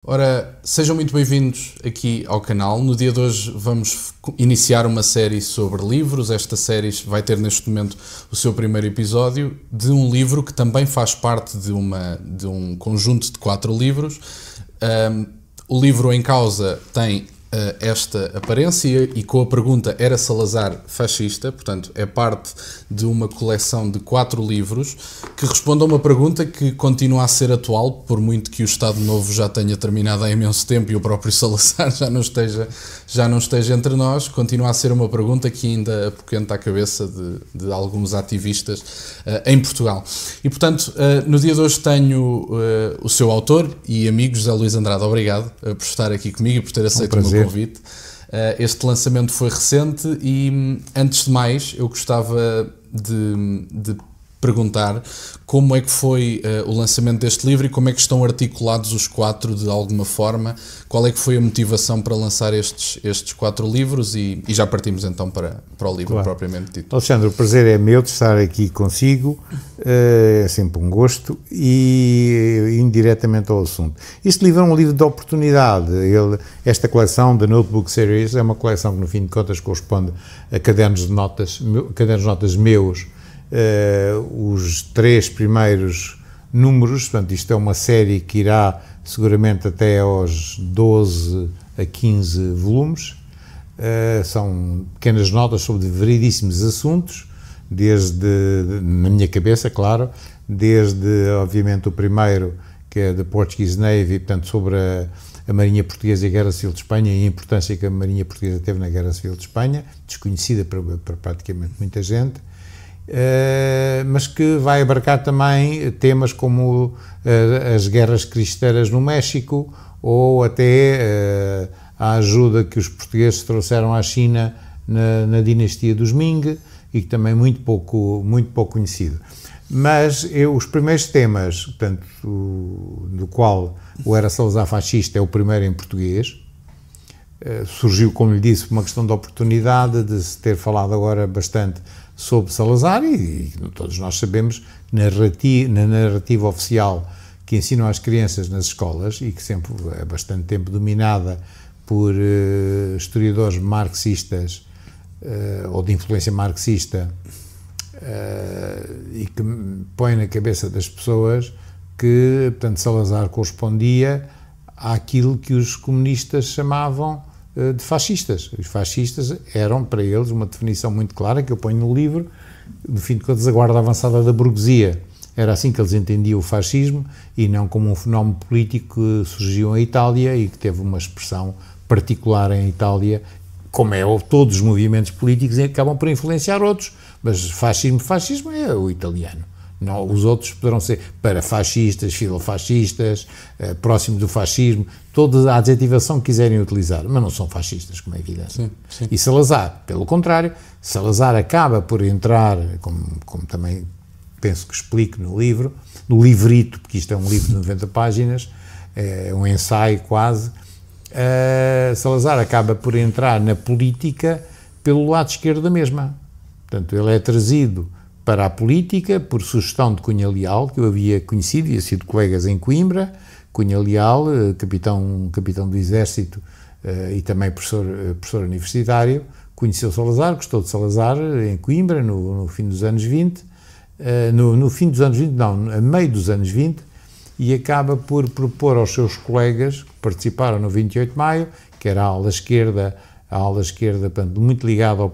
Ora, sejam muito bem-vindos aqui ao canal. No dia de hoje vamos iniciar uma série sobre livros. Esta série vai ter neste momento o seu primeiro episódio de um livro que também faz parte de um conjunto de 4 livros. O livro em causa tem esta aparência e com a pergunta: era Salazar fascista? Portanto, é parte de uma coleção de 4 livros que respondem a uma pergunta que continua a ser atual, por muito que o Estado Novo já tenha terminado há imenso tempo e o próprio Salazar já não esteja entre nós. Continua a ser uma pergunta que ainda apoquenta a cabeça de alguns ativistas em Portugal. E, portanto, no dia de hoje tenho o seu autor e amigo, José Luís Andrade. Obrigado por estar aqui comigo e por ter aceito o meu convite. Este lançamento foi recente e, antes de mais, eu gostava de perguntar como é que foi o lançamento deste livro e como é que estão articulados os 4 de alguma forma. Qual é que foi a motivação para lançar estes 4 livros e já partimos então para o livro propriamente dito. Alexandre, o prazer é meu de estar aqui consigo, é sempre um gosto e indiretamente ao assunto. Este livro é um livro de oportunidade. Esta coleção da Notebook Series é uma coleção que no fim de contas corresponde a cadernos de notas meus. Os 3 primeiros números, portanto isto é uma série que irá seguramente até aos 12 a 15 volumes, são pequenas notas sobre veridíssimos assuntos, na minha cabeça, claro, desde obviamente o primeiro, que é da Portuguese Navy, portanto sobre a Marinha Portuguesa e a Guerra Civil de Espanha e a importância que a Marinha Portuguesa teve na Guerra Civil de Espanha, desconhecida para praticamente muita gente. Mas que vai abarcar também temas como as guerras cristeiras no México ou até a ajuda que os portugueses trouxeram à China na dinastia dos Ming e que também muito pouco conhecido. Mas os primeiros temas, portanto, do qual o Era Salazar fascista é o primeiro em português, surgiu, como lhe disse, por uma questão de oportunidade de se ter falado agora bastante sobre Salazar e todos nós sabemos na narrativa oficial que ensinam às crianças nas escolas e que sempre é bastante tempo dominada por historiadores marxistas ou de influência marxista e que põe na cabeça das pessoas que, portanto, Salazar correspondia àquilo que os comunistas chamavam de fascistas. Os fascistas eram, para eles, uma definição muito clara, que eu ponho no livro, no fim de contas, a guarda avançada da burguesia. Era assim que eles entendiam o fascismo e não como um fenómeno político que surgiu em Itália e que teve uma expressão particular em Itália, como é todos os movimentos políticos acabam por influenciar outros, mas fascismo é o italiano. Não, os outros poderão ser parafascistas, filofascistas, próximos do fascismo, toda a adjetivação que quiserem utilizar, mas não são fascistas, como é evidente. Sim, sim. E Salazar, pelo contrário, Salazar acaba por entrar, como também penso que explico no livro, no livrito, porque isto é um livro de 90 páginas, é um ensaio quase, Salazar acaba por entrar na política pelo lado esquerdo da mesma. Portanto, ele é trazido para a política, por sugestão de Cunha Leal, que eu havia conhecido, havia sido colegas em Coimbra. Cunha Leal, capitão do Exército e também professor universitário, conheceu Salazar, gostou de Salazar em Coimbra, no fim dos anos 20, a meio dos anos 20, e acaba por propor aos seus colegas, que participaram no 28 de Maio, que era a ala esquerda, portanto, muito ligada ao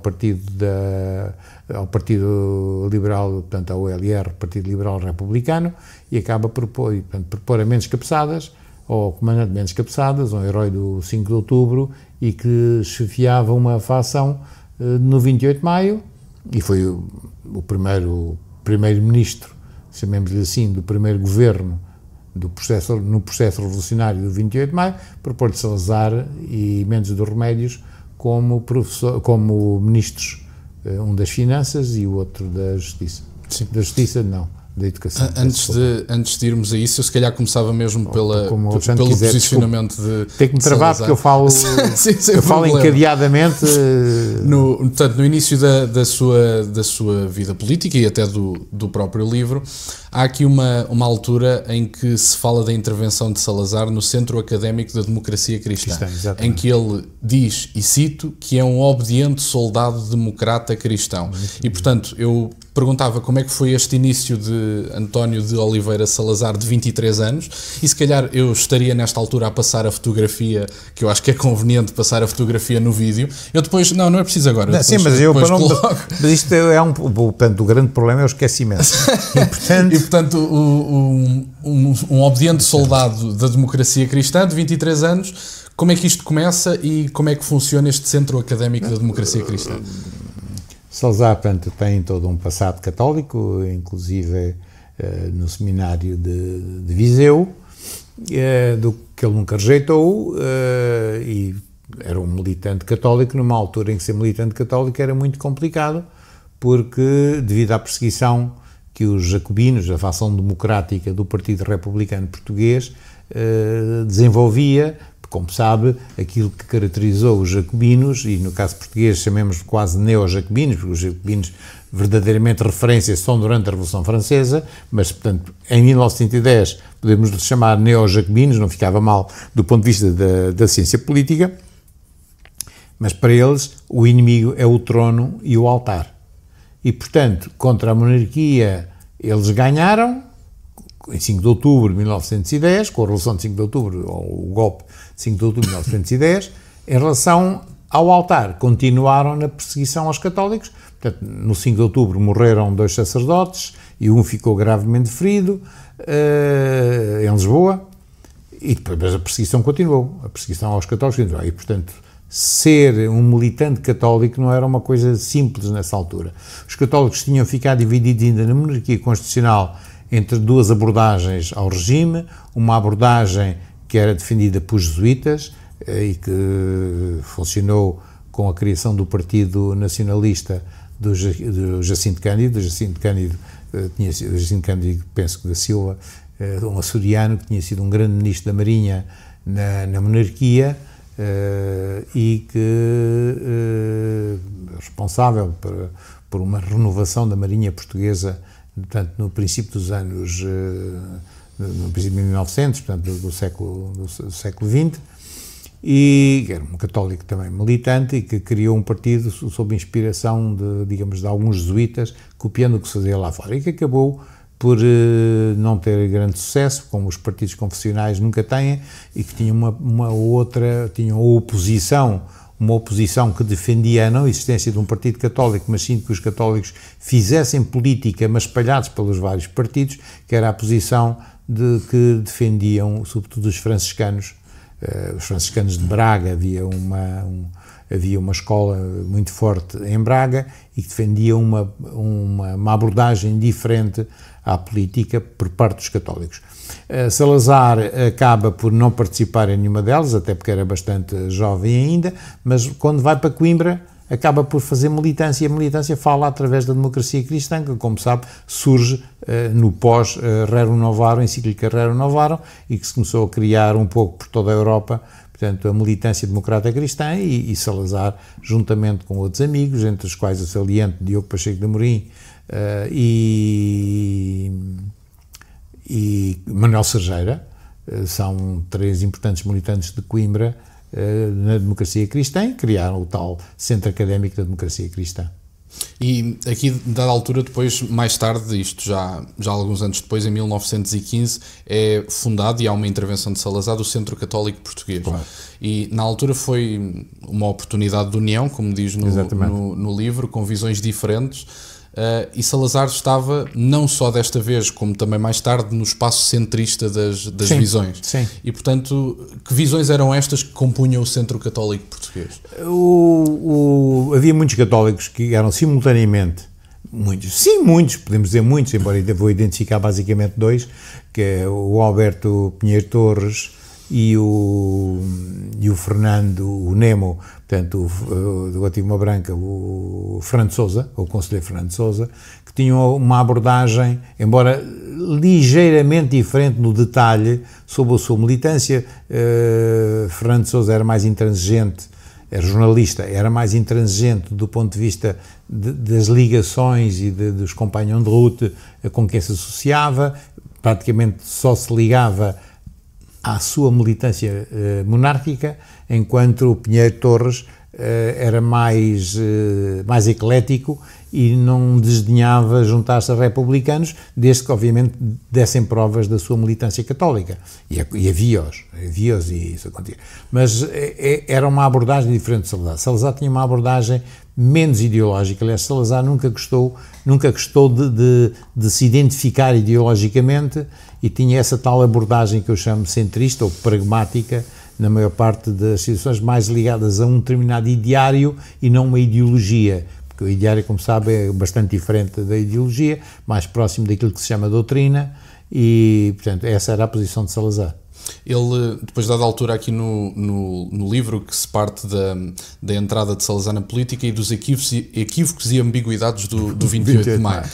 Partido Liberal, portanto, ao ULR, Partido Liberal Republicano, e acaba por propor a Mendes Cabeçadas, ao comandante Mendes Cabeçadas, um herói do 5 de outubro, e que chefiava uma facção no 28 de maio, e foi o primeiro-ministro, chamemos-lhe assim, do primeiro governo no processo revolucionário do 28 de maio, propôs-lhe Salazar e Mendes dos Remédios como ministros, um das Finanças e o outro da Justiça. Sim. Da Justiça, não, da Educação. Antes de irmos a isso, eu se calhar começava mesmo pelo posicionamento de tem que me travar, porque eu falo, eu falo encadeadamente. Portanto, no início da sua vida política e até do próprio livro, Há aqui uma altura em que se fala da intervenção de Salazar no Centro Académico da Democracia Cristã, em que ele diz, e cito, que é um obediente soldado democrata cristão. E, portanto, eu perguntava como é que foi este início de António de Oliveira Salazar, de 23 anos, e se calhar eu estaria nesta altura a passar a fotografia, que eu acho que é conveniente passar a fotografia no vídeo. Eu depois, não é preciso agora. Não, sim, mas mas isto é portanto, o grande problema é o esquecimento. E, portanto, um obediente soldado da democracia cristã, de 23 anos, como é que isto começa e como é que funciona este Centro Académico da Democracia Cristã? Salazar, portanto, tem todo um passado católico, inclusive no seminário de Viseu, do que ele nunca rejeitou, e era um militante católico numa altura em que ser militante católico era muito complicado, porque devido à perseguição que os jacobinos, a facção democrática do Partido Republicano Português, desenvolvia. Como sabe, aquilo que caracterizou os jacobinos, e no caso português chamemos quase neo-jacobinos, porque os jacobinos verdadeiramente referências são durante a Revolução Francesa, mas, portanto, em 1910 podemos chamar neo-jacobinos, não ficava mal do ponto de vista da ciência política, mas para eles o inimigo é o trono e o altar. E, portanto, contra a monarquia eles ganharam, em 5 de outubro de 1910, com a Revolução de 5 de outubro, ou o golpe de 5 de outubro de 1910, em relação ao altar, continuaram na perseguição aos católicos. Portanto, no 5 de outubro morreram 2 sacerdotes e um ficou gravemente ferido em Lisboa, e depois a perseguição continuou, a perseguição aos católicos continuou. E, portanto, ser um militante católico não era uma coisa simples nessa altura. Os católicos tinham ficado divididos ainda na monarquia constitucional entre duas abordagens ao regime, uma abordagem que era defendida por jesuítas e que funcionou com a criação do Partido Nacionalista do Jacinto Cândido. Jacinto Cândido, penso que da Silva, um açoriano que tinha sido um grande ministro da Marinha na monarquia e que responsável por uma renovação da Marinha Portuguesa, portanto, no princípio dos anos, no princípio de 1900, portanto, do século XX, e era um católico também militante e que criou um partido sob inspiração de alguns jesuítas, copiando o que se fazia lá fora, e que acabou por não ter grande sucesso, como os partidos confessionais nunca têm, e que tinha tinham uma oposição que defendia a não existência de um partido católico, mas sim que os católicos fizessem política, mas espalhados pelos vários partidos, que era a posição que defendiam, sobretudo, os franciscanos de Braga. Havia uma escola muito forte em Braga e que defendia uma abordagem diferente à política por parte dos católicos. Salazar acaba por não participar em nenhuma delas, até porque era bastante jovem ainda, mas quando vai para Coimbra acaba por fazer militância, e a militância fala através da democracia cristã, que, como sabe, surge no pós-Rerum Novarum, encíclica Rerum Novarum, e que se começou a criar um pouco por toda a Europa, portanto, a militância democrata cristã, e Salazar, juntamente com outros amigos, entre os quais o saliente Diogo Pacheco de Amorim e Manuel Serjeira, são 3 importantes militantes de Coimbra na democracia cristã, e criaram o tal Centro Académico da Democracia Cristã. E aqui, dada altura, depois, mais tarde, isto já alguns anos depois, em 1915, é fundado, e há uma intervenção de Salazar, do Centro Católico Português. Claro. E na altura foi uma oportunidade de união, como diz no livro, com visões diferentes. E Salazar estava, não só desta vez, como também mais tarde, no espaço centrista das visões. Sim. E, portanto, que visões eram estas que compunham o Centro Católico Português? Havia muitos católicos que eram simultaneamente, muitos, podemos dizer muitos, embora vou identificar basicamente 2, que é o Alberto Pinheiro Torres e o Fernando, o Nemo, portanto, do Batismo Branca, o Fernando Sousa, o conselheiro Fernando Sousa, que tinham uma abordagem, embora ligeiramente diferente no detalhe, sobre a sua militância. Fernando Sousa era mais intransigente era jornalista, era mais intransigente do ponto de vista das ligações e dos companhões de route com quem se associava, praticamente só se ligava à sua militância monárquica, enquanto o Pinheiro Torres era mais eclético e não desdenhava juntar-se a republicanos, desde que, obviamente, dessem provas da sua militância católica. E havia-os e isso acontecia. Mas era uma abordagem diferente de Salazar. Salazar tinha uma abordagem menos ideológica. Aliás, Salazar nunca gostou de se identificar ideologicamente e tinha essa tal abordagem que eu chamo centrista ou pragmática, na maior parte das situações mais ligadas a um determinado ideário e não uma ideologia, porque o ideário, como sabe, é bastante diferente da ideologia, mais próximo daquilo que se chama doutrina, e, portanto, essa era a posição de Salazar. Ele, depois dada a altura aqui no livro, que se parte da entrada de Salazar na política e dos equívocos e ambiguidades do 28 de maio.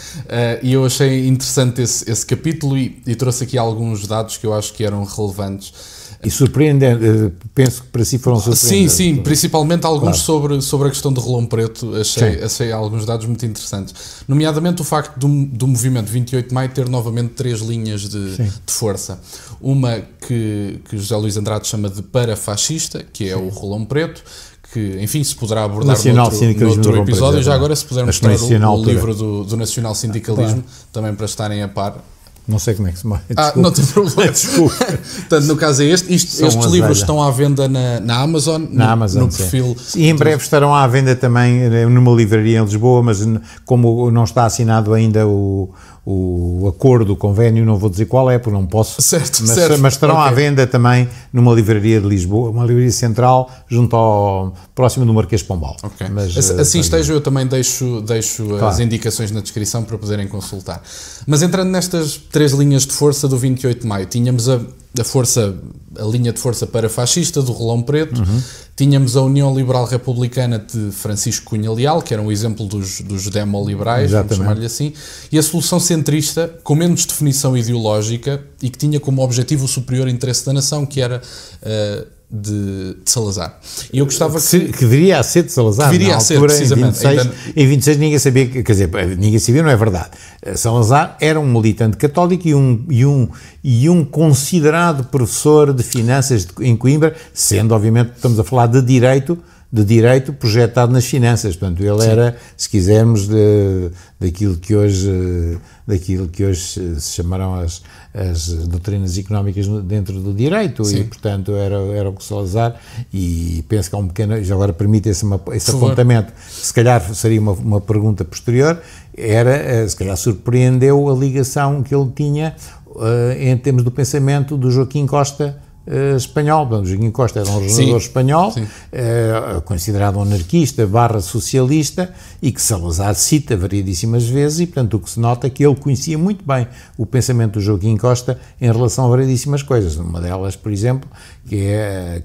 E eu achei interessante esse capítulo e trouxe aqui alguns dados que eu acho que eram relevantes. E surpreendente, penso que para si foram surpreendentes. Sim, principalmente alguns, claro, sobre a questão do Relão Preto, achei alguns dados muito interessantes. Nomeadamente o facto do movimento 28 de maio ter novamente 3 linhas de força. Uma que José Luís Andrade chama de parafascista, que é o Relão Preto, que, enfim, se poderá abordar noutro episódio, e já agora se puder mostrar o livro do Nacional Sindicalismo, também para estarem a par. Não sei como é que se chama. Não tem problema. Portanto, no caso é estes livros estão à venda na Amazon, no perfil. E em breve estarão à venda também numa livraria em Lisboa, mas como não está assinado ainda o acordo, o convênio, não vou dizer qual é, porque não posso. Mas estarão à venda também numa livraria de Lisboa, uma livraria central, próximo do Marquês de Pombal. Mas, assim esteja, eu também deixo claro, as indicações na descrição para poderem consultar. Mas entrando nestas 3 linhas de força do 28 de maio, tínhamos a linha de força parafascista do Relão Preto, tínhamos a União Liberal Republicana de Francisco Cunha Leal, que era um exemplo dos demoliberais, vamos chamar-lhe assim, e a solução centrista, com menos definição ideológica e que tinha como objetivo o superior interesse da nação, que era de Salazar. E eu gostava que viria a ser de Salazar, que viria a ser, precisamente. Em 26 ninguém sabia, quer dizer, ninguém sabia, não é verdade. Salazar era um militante católico e um considerado professor de finanças em Coimbra, sendo, obviamente, estamos a falar de direito projetado nas finanças. Portanto, ele era, se quisermos, daquilo que hoje se chamaram as doutrinas económicas dentro do direito. Sim. E, portanto, era o que Salazar, e penso que há um pequeno, já agora permite esse apontamento, se calhar seria uma pergunta posterior, se calhar surpreendeu a ligação que ele tinha em termos do pensamento do Joaquim Costa, espanhol. O Joaquim Costa era um jornalista espanhol, considerado anarquista / socialista, e que Salazar cita variedíssimas vezes, e portanto o que se nota é que ele conhecia muito bem o pensamento do Joaquim Costa em relação a variedíssimas coisas. Uma delas, por exemplo, que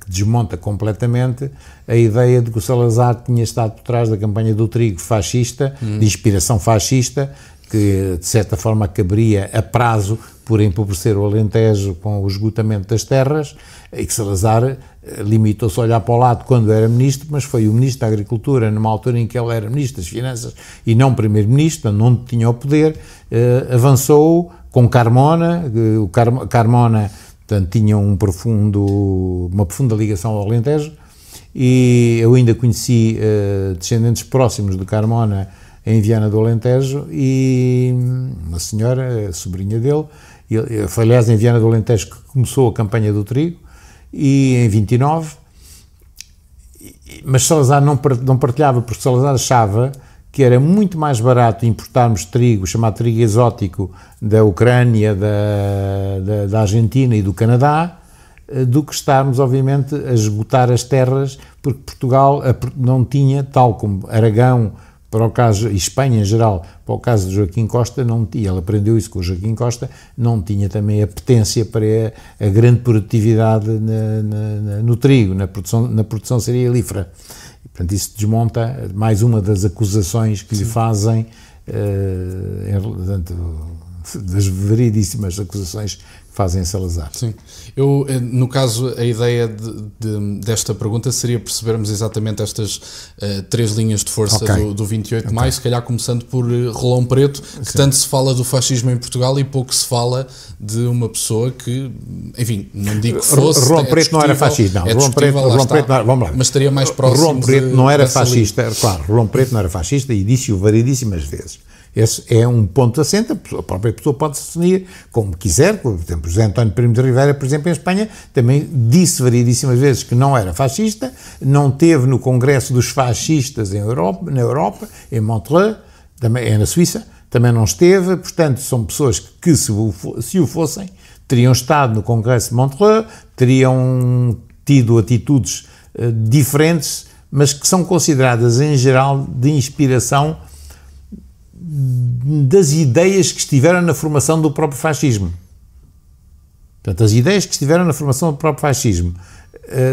desmonta completamente a ideia de que o Salazar tinha estado por trás da campanha do trigo fascista, de inspiração fascista, que de certa forma caberia a prazo por empobrecer o Alentejo com o esgotamento das terras, e que Salazar limitou-se a olhar para o lado quando era ministro, mas foi o ministro da Agricultura numa altura em que ele era ministro das Finanças e não primeiro-ministro, não tinha o poder, avançou com Carmona. O Carmona, portanto, tinha uma profunda ligação ao Alentejo, e eu ainda conheci descendentes próximos de Carmona em Viana do Alentejo, e uma senhora, a sobrinha dele, foi aliás em Viana do Alentejo que começou a campanha do trigo, e em 29, mas Salazar não partilhava, porque Salazar achava que era muito mais barato importarmos trigo, chamado trigo exótico, da Ucrânia, da Argentina e do Canadá, do que estarmos, obviamente, a esgotar as terras, porque Portugal não tinha, tal como Aragão, para o caso, e Espanha em geral, para o caso de Joaquim Costa, não tinha, ele aprendeu isso com o Joaquim Costa, não tinha também a potência para a grande produtividade no trigo, na produção cerealífera. E, portanto, isso desmonta mais uma das acusações que lhe fazem, das variedíssimas acusações que fazem Salazar. Sim. Eu, no caso, a ideia desta pergunta seria percebermos exatamente estas 3 linhas de força do 28 de maio, se calhar começando por Rolão Preto, que tanto se fala do fascismo em Portugal e pouco se fala de uma pessoa que, enfim, não digo que fosse... Rolão Preto não era fascista, não. Rolão Preto vamos lá. Mas estaria mais próximo. Rolão Preto não era fascista, claro, Rolão Preto não era fascista e disse-o variedíssimas vezes. Esse é um ponto assente, a própria pessoa pode se definir como quiser. Por exemplo, José António Primo de Rivera, por exemplo, em Espanha, também disse variedíssimas vezes que não era fascista, não teve no Congresso dos Fascistas na Europa, em Montreux, também é na Suíça, também não esteve, portanto, são pessoas que, se o fossem, teriam estado no Congresso de Montreux, teriam tido atitudes diferentes, mas que são consideradas, em geral, de inspiração das ideias que estiveram na formação do próprio fascismo. Portanto, as ideias que estiveram na formação do próprio fascismo,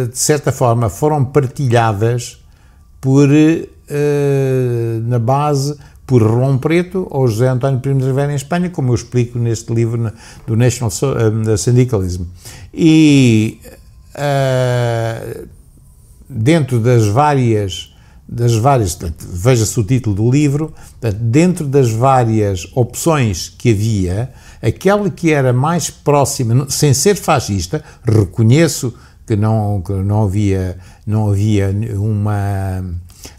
de certa forma, foram partilhadas na base, por Rolão Preto ou José António Primo de Rivera em Espanha, como eu explico neste livro do National Syndicalism. E dentro das várias, veja-se o título do livro, dentro das várias opções que havia, aquela que era mais próxima, sem ser fascista, reconheço que não havia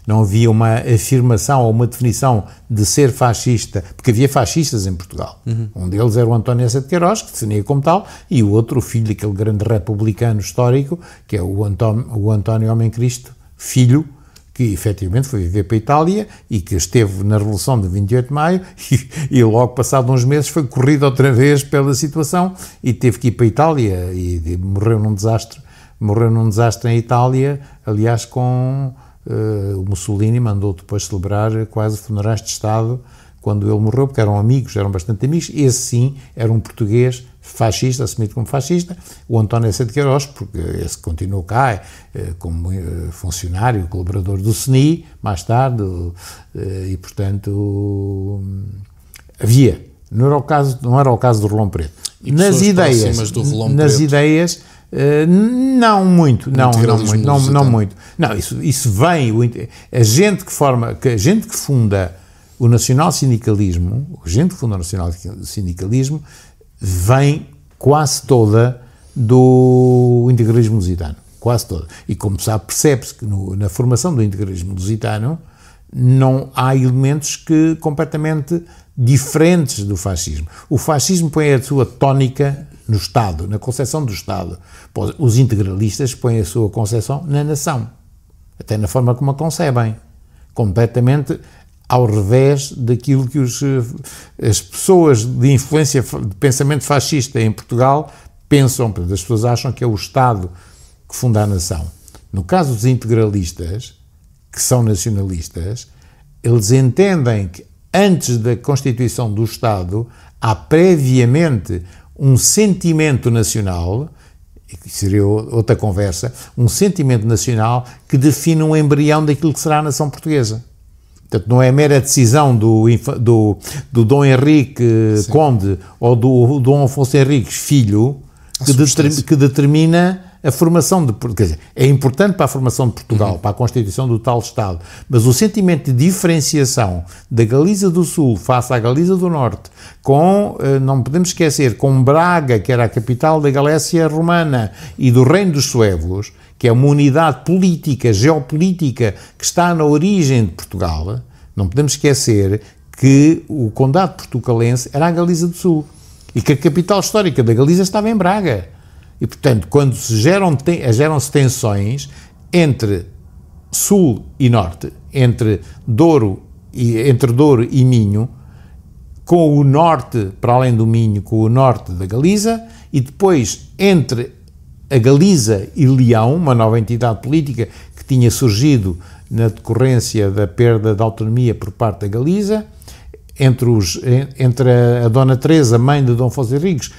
uma afirmação ou uma definição de ser fascista, porque havia fascistas em Portugal. Um deles era o António Eça de Queiroz, que definia como tal, e o outro, o filho daquele grande republicano histórico, que é o António Homem Cristo, filho, que efetivamente foi viver para a Itália e que esteve na Revolução de 28 de Maio e logo passado uns meses foi corrido outra vez pela situação e teve que ir para a Itália e morreu num desastre em Itália, aliás com o Mussolini mandou depois celebrar quase funerais de Estado quando ele morreu, porque eram bastante amigos. Esse sim era um português fascista, assumido como fascista, o António Eça de Queiroz, porque esse continuou cá como funcionário, colaborador do CNI, mais tarde, e portanto havia, não era o caso do Rolão Preto. E nas ideias, do Rolão Preto? Ideias, não muito. Não, isso vem, a gente que funda o nacional-sindicalismo, vem quase toda do integralismo lusitano, quase toda. E como sabe, percebe-se que na formação do integralismo lusitano não há elementos completamente diferentes do fascismo. O fascismo põe a sua tónica no Estado, na concepção do Estado. Os integralistas põem a sua concepção na nação, até na forma como a concebem, completamente ao revés daquilo que as pessoas de influência de pensamento fascista em Portugal pensam. As pessoas acham que é o Estado que funda a nação. No caso dos integralistas, que são nacionalistas, eles entendem que antes da constituição do Estado há previamente um sentimento nacional, que seria outra conversa, um sentimento nacional que define um embrião daquilo que será a nação portuguesa. Portanto, não é mera decisão do Dom Henrique Sim. Conde ou do Dom Afonso Henriques Filho que determina a formação quer dizer, é importante para a formação de Portugal, para a constituição do tal Estado, mas o sentimento de diferenciação da Galiza do Sul face à Galiza do Norte, não podemos esquecer, com Braga, que era a capital da Galécia Romana, e do Reino dos Suevos, que é uma unidade política, geopolítica, que está na origem de Portugal, não podemos esquecer que o Condado Portucalense era a Galiza do Sul, e que a capital histórica da Galiza estava em Braga. E, portanto, quando geram-se tensões entre Sul e Norte, entre Douro e Minho, com o Norte, para além do Minho, com o Norte da Galiza, e depois entre a Galiza e Leão, uma nova entidade política que tinha surgido na decorrência da perda de autonomia por parte da Galiza, entre a Dona Teresa, mãe de Dom Afonso Henriques,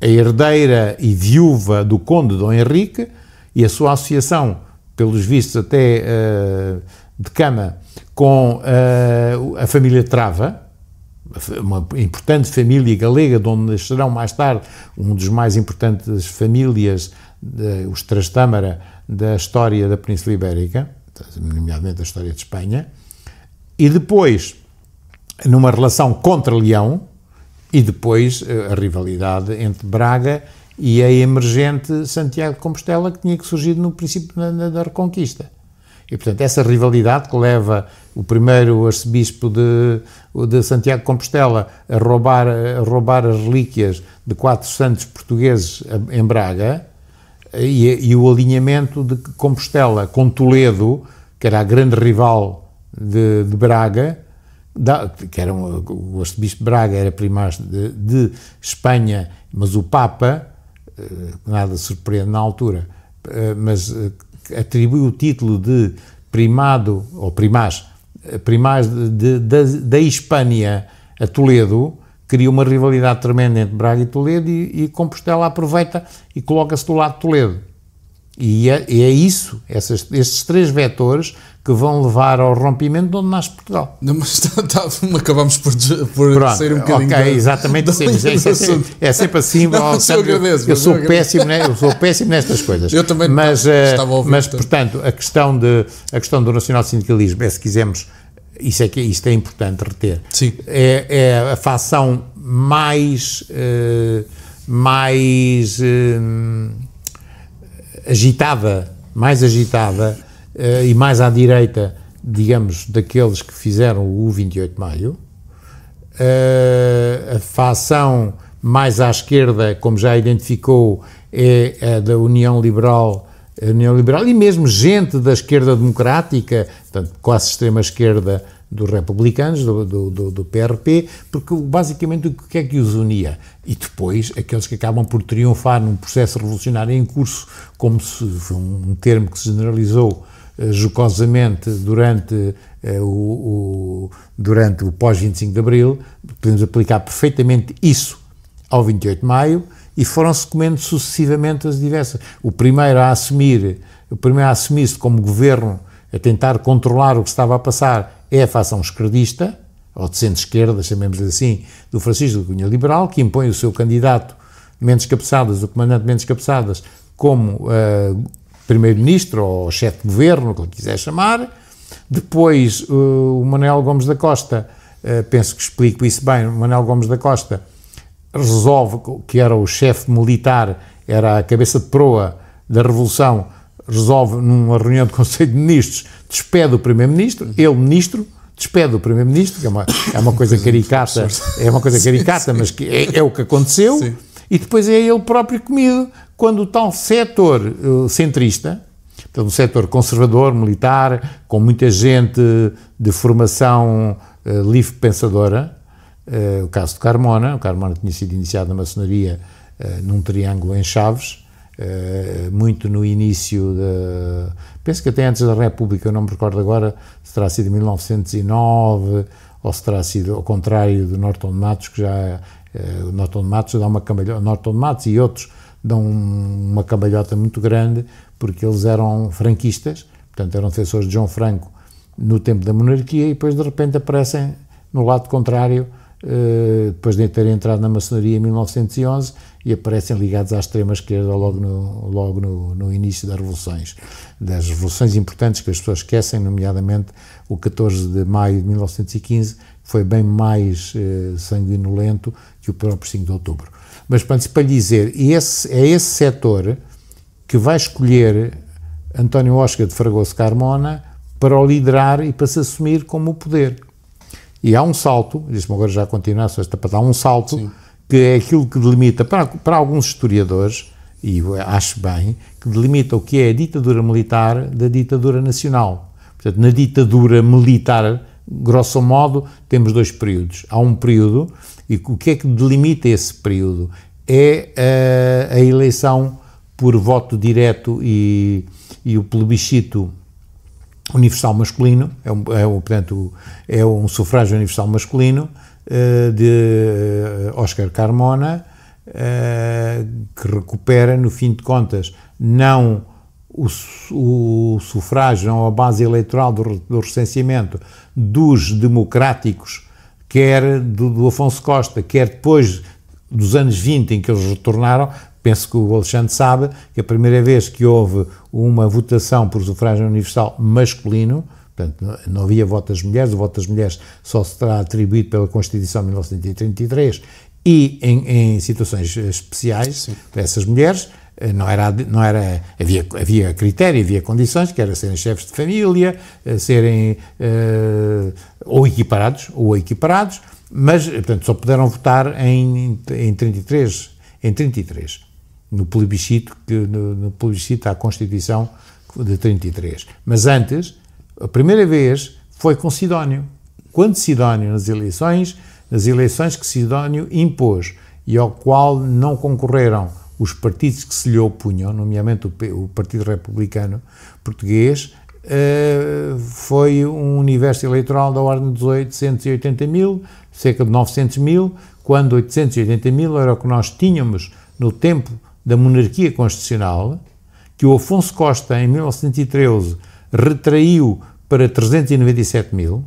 a herdeira e viúva do Conde Dom Henrique, e a sua associação, pelos vistos até de cama, com a família Trava, uma importante família galega, de onde nascerão mais tarde um dos mais importantes famílias, os Trastâmara, da história da Península Ibérica, nomeadamente da história de Espanha, e depois numa relação contra Leão, e depois a rivalidade entre Braga e a emergente Santiago de Compostela, que tinha que surgir no princípio da Reconquista. E, portanto, essa rivalidade que leva o primeiro arcebispo de Santiago de Compostela a roubar as relíquias de 4 santos portugueses em Braga, e o alinhamento de Compostela com Toledo, que era a grande rival de Braga, que era o arcebispo de Braga era primaz de Espanha, mas o Papa, nada surpreende na altura, mas atribuiu o título de primado, ou primaz da Hispânia a Toledo, cria uma rivalidade tremenda entre Braga e Toledo, e Compostela aproveita e coloca-se do lado de Toledo. E é isso, estes 3 vetores que vão levar ao rompimento de onde nasce Portugal. Não, mas acabamos por sair um bocadinho. Ok, exatamente. É sempre assim. Não, eu sou péssimo nestas coisas. Eu também estava a ouvir. Mas, portanto, a questão do nacional-sindicalismo, se quisermos, isto é importante reter. Sim. É a facção mais agitada e mais à direita, digamos, daqueles que fizeram o 28 de Maio. A facção mais à esquerda, como já identificou, é a da União Liberal, e mesmo gente da esquerda democrática, portanto, quase extrema-esquerda dos republicanos, do PRP, porque basicamente o que é que os unia? E depois aqueles que acabam por triunfar num processo revolucionário em curso, como se foi um termo que se generalizou jocosamente durante o pós-25 de Abril, podemos aplicar perfeitamente isso ao 28 de Maio, e foram-se comendo sucessivamente as diversas. O primeiro a assumir-se como governo, a tentar controlar o que estava a passar, é a facção esquerdista, ou de centro-esquerda, chamemos-lhe assim, do Francisco de Cunha Liberal, que impõe o seu candidato Mendes Cabeçadas, o comandante Mendes Cabeçadas, como primeiro-ministro ou chefe de governo, o que lhe quiser chamar. Depois o Manuel Gomes da Costa, penso que explico isso bem, o Manuel Gomes da Costa resolve, que era o chefe militar, era a cabeça de proa da Revolução, resolve numa reunião de Conselho de Ministros, despede o Primeiro-Ministro, ele ministro, despede o Primeiro-Ministro, que é uma coisa caricata, mas que é o que aconteceu. Sim. E depois é ele próprio comido, quando o tal setor centrista, portanto, um setor conservador, militar, com muita gente de formação livre pensadora, o caso de Carmona. O Carmona tinha sido iniciado na maçonaria num triângulo em Chaves, muito no início penso que até antes da República, eu não me recordo agora se terá sido em 1909 ou se terá sido ao contrário do Norton de Matos, que já o Norton de Matos dá uma cambalhota, Norton de Matos e outros dão uma cambalhota muito grande, porque eles eram franquistas, portanto eram defensores de João Franco no tempo da monarquia, e depois de repente aparecem no lado contrário, depois de terem entrado na maçonaria em 1911, e aparecem ligados à extrema-esquerda logo no início das revoluções importantes que as pessoas esquecem, nomeadamente o 14 de maio de 1915, que foi bem mais sanguinolento que o próprio 5 de outubro. Mas, para lhe dizer, é esse setor que vai escolher António Oscar de Fragoso Carmona para o liderar e para se assumir como o poder. E há um salto, diz-me agora já continuar, para dar um salto, sim, que é aquilo que delimita, para alguns historiadores, e eu acho bem, que delimita o que é a ditadura militar da ditadura nacional. Portanto, na ditadura militar, grosso modo, temos 2 períodos. Há um período, e o que é que delimita esse período? É a eleição por voto direto e o plebiscito universal masculino, portanto, é um sufrágio universal masculino de Oscar Carmona, que recupera, no fim de contas, não o sufrágio, não a base eleitoral do recenseamento dos democráticos quer do Afonso Costa, quer depois dos anos 20 em que eles retornaram. Penso que o Alexandre sabe que a primeira vez que houve uma votação por sufrágio universal masculino, portanto, não havia voto das mulheres, o voto das mulheres só será atribuído pela Constituição de 1933 e em situações especiais para essas mulheres. Havia critério, havia condições, que era serem chefes de família, serem ou equiparados, mas, portanto, só puderam votar em 33, no plebiscito à Constituição de 33. Mas antes, a primeira vez foi com Sidónio. Quando Sidónio, nas eleições que Sidónio impôs e ao qual não concorreram os partidos que se lhe opunham, nomeadamente o Partido Republicano Português, foi um universo eleitoral da ordem dos 880 mil, cerca de 900 mil, quando 880 mil era o que nós tínhamos no tempo da monarquia constitucional, que o Afonso Costa, em 1913, retraiu para 397 mil.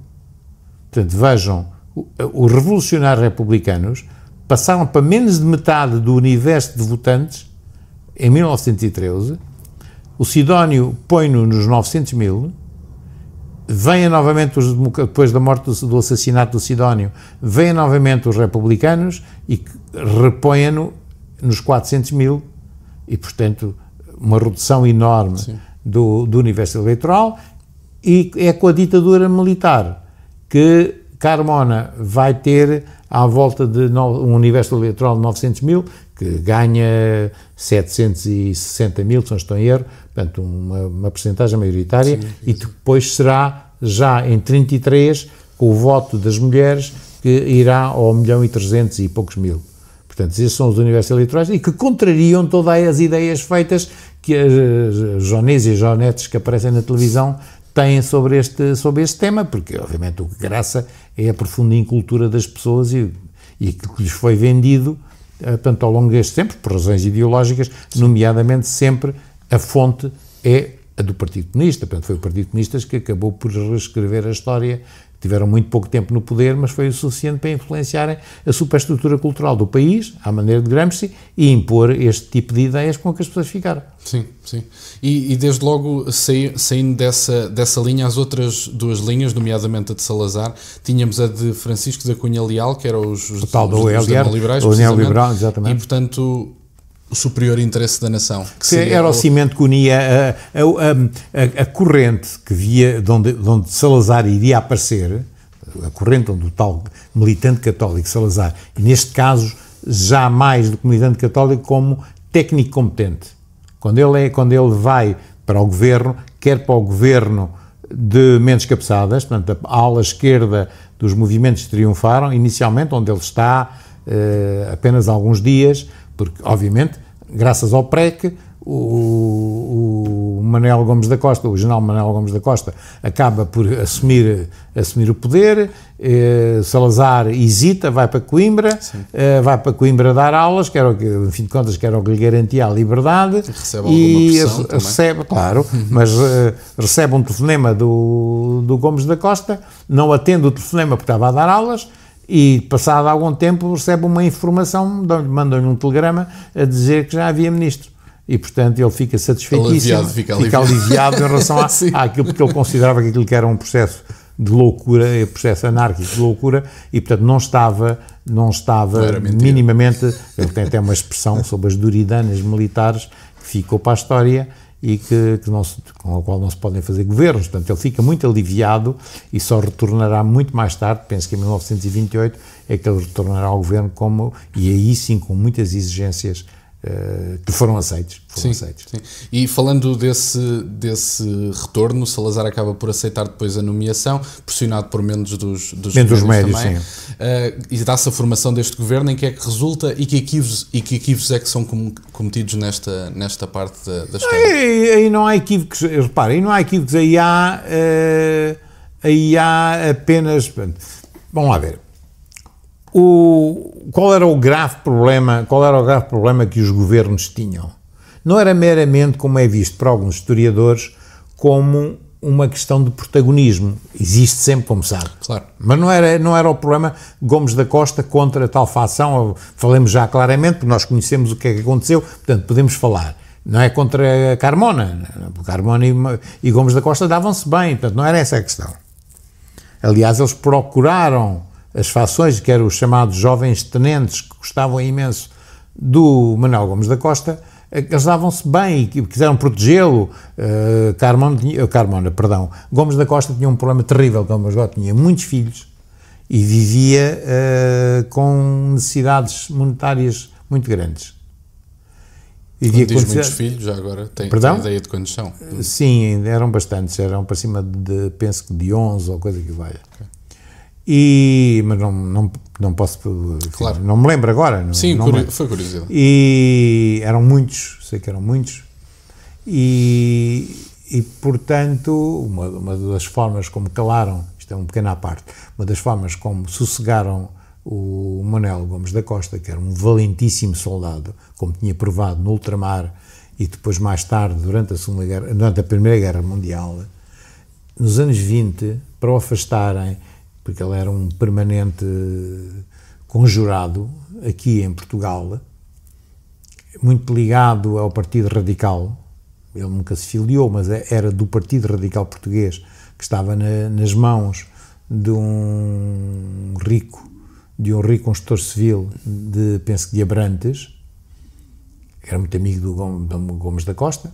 Portanto, vejam, os revolucionários republicanos passaram para menos de metade do universo de votantes em 1913. O Sidónio põe-no nos 900 mil, vêm novamente, depois da morte do assassinato do Sidónio, vêm novamente os republicanos e repõem-no nos 400 mil, e, portanto, uma redução enorme do universo eleitoral. E é com a ditadura militar que Carmona vai ter à volta de um universo eleitoral de 900 mil, que ganha 760 mil, se não estou em erro, portanto, uma percentagem maioritária, e depois será, já em 33, com o voto das mulheres, que irá ao 1.300.000 e poucos mil. Portanto, esses são os universos eleitorais e que contrariam todas as ideias feitas que as jonês e jonetes que aparecem na televisão têm sobre este tema, porque, obviamente, o que graça é a profunda incultura das pessoas e que lhes foi vendido, portanto, ao longo deste tempo, por razões ideológicas, nomeadamente sempre a fonte é a do Partido Comunista. Portanto, foi o Partido Comunista que acabou por reescrever a história. Tiveram muito pouco tempo no poder, mas foi o suficiente para influenciarem a superestrutura cultural do país, à maneira de Gramsci, e impor este tipo de ideias com que as pessoas ficaram. Sim, sim. E desde logo, saindo dessa linha, as outras duas linhas, nomeadamente a de Salazar, tínhamos a de Francisco da Cunha Leal, que eram os neoliberais, o neoliberal, exatamente. E, portanto, o superior interesse da nação. Que era o cimento que unia a corrente que via, de onde Salazar iria aparecer, a corrente onde o tal militante católico Salazar, e neste caso já mais do que militante católico, como técnico competente. Quando ele vai para o governo, quer para o governo de Mendes Cabeçadas, portanto a ala esquerda dos movimentos triunfaram, inicialmente onde ele está apenas há alguns dias, porque, obviamente, graças ao PREC, o Manuel Gomes da Costa, o general Manuel Gomes da Costa, acaba por assumir o poder. Salazar hesita, vai para Coimbra, dar aulas, que era o que, em fim de contas, que era o que lhe garantia a liberdade. Recebe, claro, mas recebe um telefonema do Gomes da Costa, não atende o telefonema porque estava a dar aulas. E, passado algum tempo, recebe uma informação, mandam-lhe um telegrama a dizer que já havia ministro. E, portanto, ele fica satisfeitíssimo, fica aliviado em relação àquilo, porque ele considerava que aquilo que era um processo de loucura, um processo anárquico de loucura, e, portanto, não estava minimamente... Ele tem até uma expressão sobre as duridanas militares que ficou para a história e com a qual não se podem fazer governos. Portanto, ele fica muito aliviado e só retornará muito mais tarde, penso que em 1928, é que ele retornará ao governo e aí sim com muitas exigências que foram aceites. Sim. E falando desse retorno, Salazar acaba por aceitar depois a nomeação, pressionado por membros dos médios também, e dá-se a formação deste governo. Em que é que resulta e que equívocos é que são cometidos nesta parte da história? Aí não há equívocos, reparem, aí há apenas... Vamos lá ver. Qual era o grave problema que os governos tinham? Não era meramente, como é visto por alguns historiadores, como uma questão de protagonismo. Existe sempre, como sabe. Claro. Mas não era o problema Gomes da Costa contra tal facção. Falemos já claramente, porque nós conhecemos o que é que aconteceu, portanto, podemos falar. Não é contra Carmona. Carmona e Gomes da Costa davam-se bem, portanto, não era essa a questão. Aliás, eles procuraram as fações, que eram os chamados jovens tenentes, que gostavam imenso do Manuel Gomes da Costa, eles davam-se bem e quiseram protegê-lo. Gomes da Costa tinha um problema terrível, Gomes da Costa tinha muitos filhos e vivia com necessidades monetárias muito grandes. Quando diz muitos filhos, já agora tem ideia de quantos são? Sim, eram bastantes, eram para cima penso que de 11 ou coisa que valha. Okay. Mas não posso, claro. Não me lembro agora. Sim, foi curiosidade. E eram muitos, sei que eram muitos, e portanto, uma das formas como calaram, isto é um pequeno à parte, uma das formas como sossegaram o Manuel Gomes da Costa, que era um valentíssimo soldado, como tinha provado no ultramar e depois durante a Primeira Guerra Mundial, nos anos 20, para o afastarem, porque ele era um permanente conjurado aqui em Portugal, muito ligado ao Partido Radical. Ele nunca se filiou, mas era do Partido Radical Português, que estava nas mãos de um rico construtor civil penso que de Abrantes, era muito amigo do Gomes da Costa,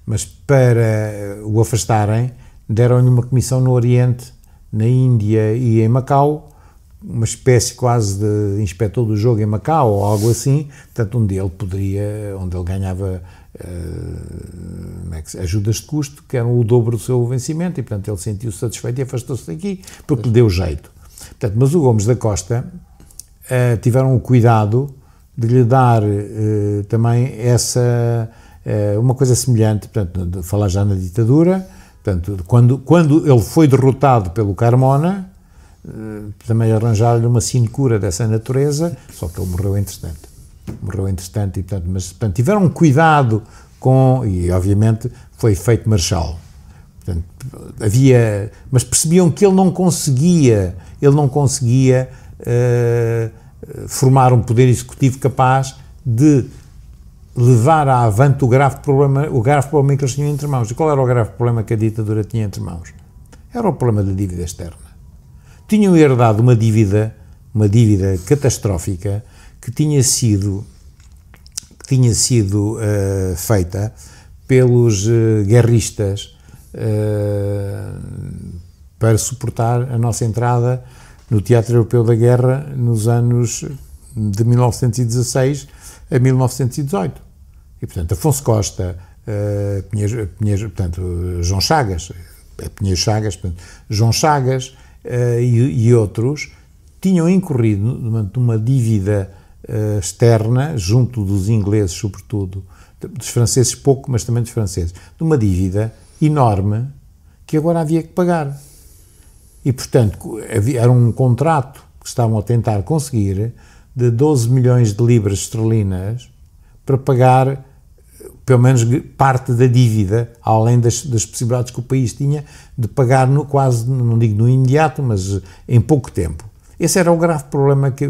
mas para o afastarem, deram-lhe uma comissão no Oriente, na Índia e em Macau, uma espécie quase de inspetor do jogo em Macau ou algo assim, portanto onde ele ganhava ajudas de custo, que eram o dobro do seu vencimento, e portanto ele sentiu-se satisfeito e afastou-se daqui, porque lhe deu jeito. Portanto, mas o Gomes da Costa tiveram o cuidado de lhe dar também uma coisa semelhante, portanto, de falar já na ditadura, portanto, quando ele foi derrotado pelo Carmona, também arranjaram-lhe uma sinecura dessa natureza, só que ele morreu entretanto, e, portanto, tiveram cuidado e obviamente foi feito marechal. Portanto, mas percebiam que ele não conseguia formar um poder executivo capaz de levar avante o grave problema que eles tinham entre mãos. E qual era o grave problema que a ditadura tinha entre mãos? Era o problema da dívida externa. Tinham herdado uma dívida catastrófica que tinha sido feita pelos guerristas para suportar a nossa entrada no Teatro Europeu da Guerra nos anos de 1916 a 1918. E, portanto, Afonso Costa, João Chagas, João Chagas e outros tinham incorrido numa dívida externa, junto dos ingleses, sobretudo, dos franceses pouco, mas também dos franceses, de uma dívida enorme que agora havia que pagar. E, portanto, era um contrato que estavam a tentar conseguir de 12 milhões de libras esterlinas para pagar pelo menos parte da dívida, além das possibilidades que o país tinha de pagar quase, não digo no imediato, mas em pouco tempo. Esse era o grave problema que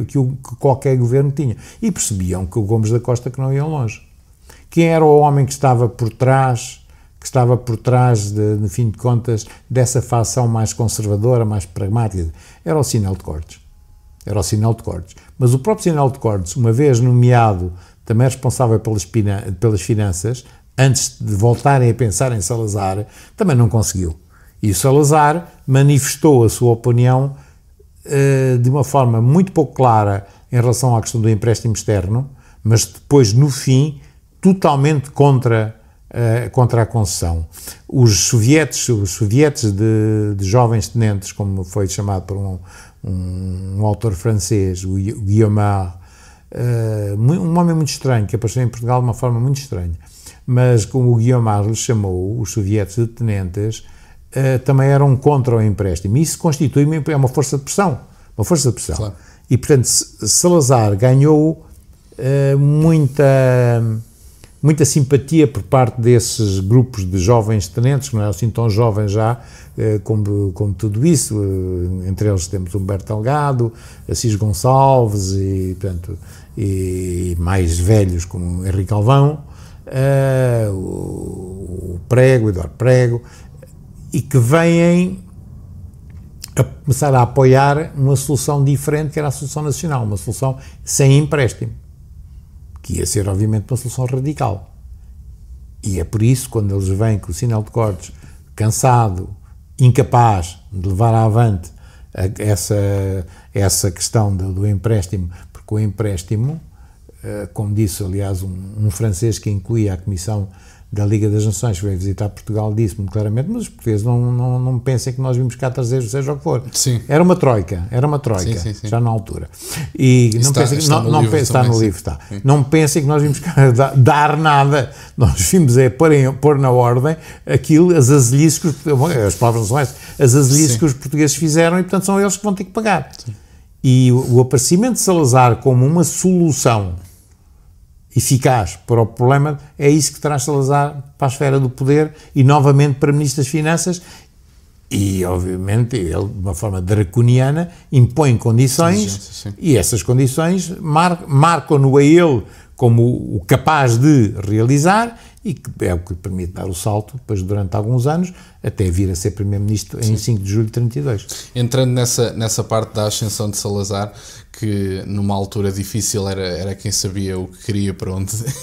qualquer governo tinha. E percebiam que o Gomes da Costa que não iam longe. Quem era o homem que estava por trás, no fim de contas, dessa facção mais conservadora, mais pragmática? Era o Sinel de Cortes. Mas o próprio Sinel de Cortes, uma vez nomeado também responsável pelas finanças, antes de voltarem a pensar em Salazar, também não conseguiu. E o Salazar manifestou a sua opinião de uma forma muito pouco clara em relação à questão do empréstimo externo, mas depois, no fim, totalmente contra a concessão. Os sovietes de jovens tenentes, como foi chamado por um autor francês, o Guiomard, um homem muito estranho, que apareceu em Portugal de uma forma muito estranha, mas como o Guiomard lhe chamou, os sovietes de tenentes, também eram contra o empréstimo. Isso constitui uma força de pressão. Claro. E, portanto, Salazar ganhou muita simpatia por parte desses grupos de jovens tenentes, que não eram assim tão jovens já, como tudo isso. Entre eles temos Humberto Delgado, Assis Gonçalves e mais velhos como Henrique Alvão, o Eduardo Prego, e que vêm a começar a apoiar uma solução diferente, que era a solução nacional, uma solução sem empréstimo, que ia ser, obviamente, uma solução radical. E é por isso, quando eles vêm com o sinal de cortes, cansado, incapaz de levar avante essa questão do empréstimo, porque o empréstimo, como disse, aliás, um francês que incluía a Comissão da Liga das Nações, que veio visitar Portugal, disse muito claramente, mas os portugueses não pensem que nós vimos cá trazer seja o que for. Sim. Era uma troika, sim. Já na altura. E não pensem que está no livro, está. Não pensem que nós vimos cá dar nada. Nós vimos pôr na ordem aquilo, as azelhices as palavras não são essas, as azelhices que os portugueses fizeram, e portanto são eles que vão ter que pagar. Sim. E o aparecimento de Salazar como uma solução eficaz para o problema, é isso que traz Salazar para a esfera do poder e novamente para Ministro das Finanças, e obviamente ele, de uma forma draconiana, impõe condições, e essas condições marcam-no a ele como o capaz de realizar, e que é o que lhe permite dar o salto, depois durante alguns anos, até vir a ser Primeiro-Ministro em 5 de julho de 32. Entrando nessa parte da ascensão de Salazar, que numa altura difícil era quem sabia o que queria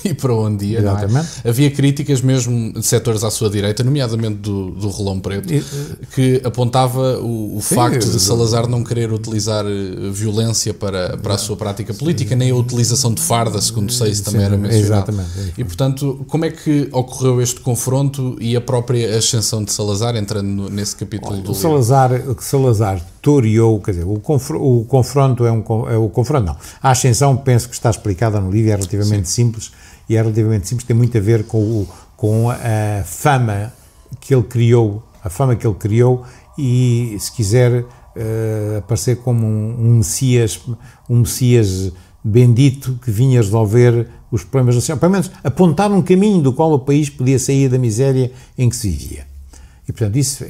e para onde ia. Exatamente. Não é? Havia críticas mesmo de setores à sua direita, nomeadamente do Relão Preto, que apontava o facto de Salazar não querer utilizar violência para a sua prática política, nem a utilização de farda, segundo sei, se também era mencionado. Exatamente. E, portanto, como é que ocorreu este confronto e a própria ascensão de Salazar, entrando nesse capítulo do livro? O Salazar toreou, quer dizer, o confronto o confronto não. A ascensão, penso que está explicada no livro, é relativamente simples, e é relativamente simples, tem muito a ver com a fama que ele criou, e, se quiser, aparecer como um Messias bendito que vinha resolver os problemas nacionais, pelo menos apontar um caminho do qual o país podia sair da miséria em que se vivia. E, portanto, isso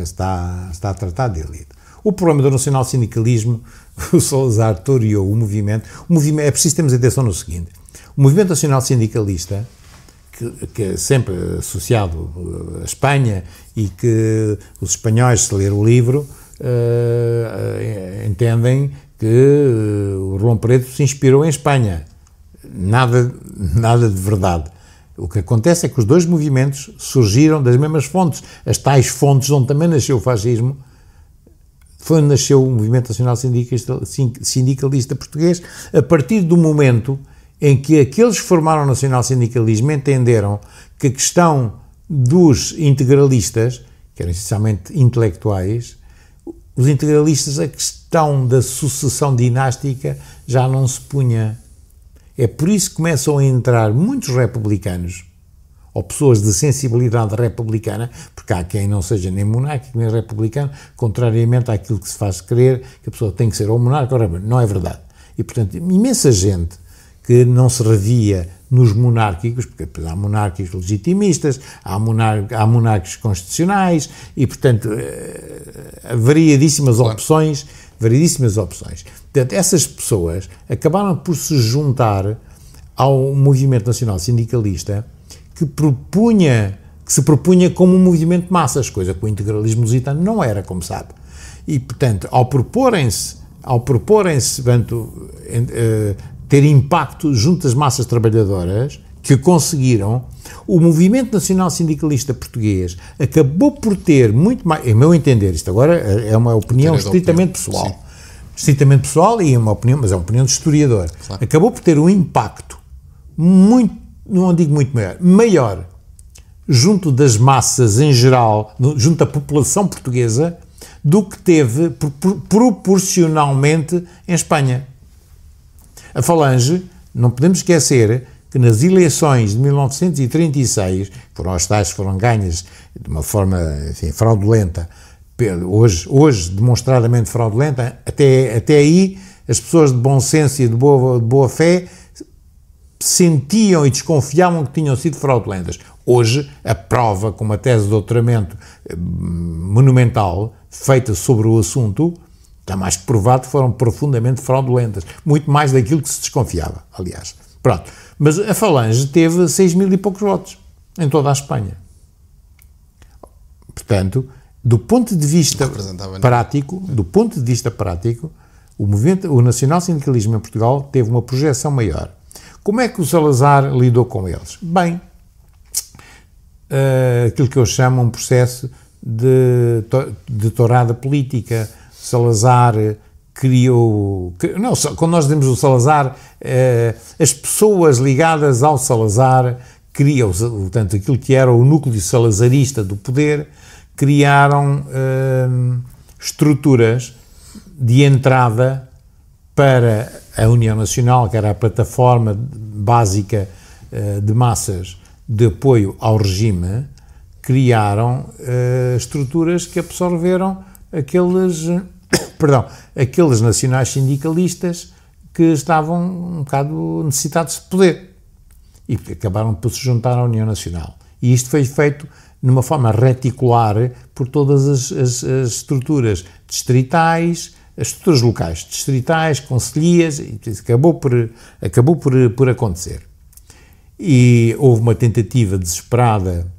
está tratado e lido. O problema do nacional-sindicalismo, o Salazar toreou o movimento, é preciso termos atenção no seguinte: o movimento nacional-sindicalista, que é sempre associado à Espanha, e que os espanhóis, se ler o livro, entendem que o Relão Preto se inspirou em Espanha. Nada de verdade. O que acontece é que os dois movimentos surgiram das mesmas fontes, as tais fontes onde também nasceu o fascismo. Foi onde nasceu o movimento nacional sindicalista português, a partir do momento em que aqueles que formaram o nacional-sindicalismo entenderam que a questão dos integralistas, que eram essencialmente intelectuais, os integralistas, a questão da sucessão dinástica já não se punha. É por isso que começam a entrar muitos republicanos, ou pessoas de sensibilidade republicana, porque há quem não seja nem monárquico nem republicano, contrariamente àquilo que se faz crer, que a pessoa tem que ser ou monárquico ou republicano. Não é verdade. E, portanto, imensa gente que não se revia nos monárquicos, porque há monárquicos legitimistas, há monárquicos constitucionais, e, portanto, variedíssimas opções. Portanto, essas pessoas acabaram por se juntar ao movimento nacional sindicalista, que se propunha como um movimento de massas, coisa que o integralismo lusitano não era, como sabe. E, portanto, ao proporem-se ter impacto junto às massas trabalhadoras, que conseguiram, o movimento nacional sindicalista português acabou por ter muito mais, em meu entender, isto agora é uma opinião estritamente pessoal, sim. Estritamente pessoal, e uma opinião, mas é uma opinião de historiador, claro. Acabou por ter um impacto muito, não digo muito maior, junto das massas em geral, junto da população portuguesa, do que teve proporcionalmente em Espanha. A Falange, não podemos esquecer que nas eleições de 1936, foram as tais que foram ganhas de uma forma, enfim, fraudulenta, hoje demonstradamente fraudulenta, até aí as pessoas de bom senso e de boa fé sentiam e desconfiavam que tinham sido fraudulentas. Hoje, a prova, com uma tese de doutoramento monumental, feita sobre o assunto, está mais que provado que foram profundamente fraudulentas. Muito mais daquilo que se desconfiava, aliás. Pronto. Mas a Falange teve 6.000 e poucos votos em toda a Espanha. Portanto, do ponto de vista prático, o nacional-sindicalismo em Portugal teve uma projeção maior. Como é que o Salazar lidou com eles? Bem, aquilo que eu chamo um processo de tourada política. Salazar criou... Não, quando nós dizemos o Salazar, as pessoas ligadas ao Salazar criam, portanto, aquilo que era o núcleo salazarista do poder, criaram estruturas de entrada para a União Nacional, que era a plataforma básica de massas de apoio ao regime, criaram estruturas que absorveram aqueles nacionais sindicalistas que estavam um bocado necessitados de poder e acabaram por se juntar à União Nacional. E isto foi feito numa forma reticular por todas as estruturas distritais, as estruturas locais, distritais, concelhias, e acabou por acontecer. E houve uma tentativa desesperada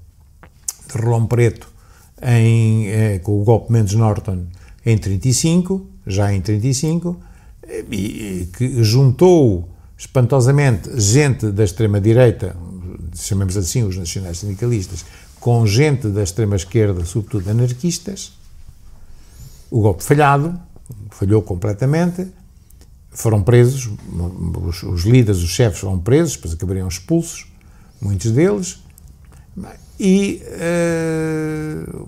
de Rolão Preto com o golpe Mendes Norton em 35, já em 35, e que juntou espantosamente gente da extrema-direita, chamemos assim os nacionais sindicalistas, com gente da extrema-esquerda, sobretudo anarquistas. O golpe falhou completamente, foram presos, os líderes, os chefes foram presos, depois acabariam expulsos, muitos deles, e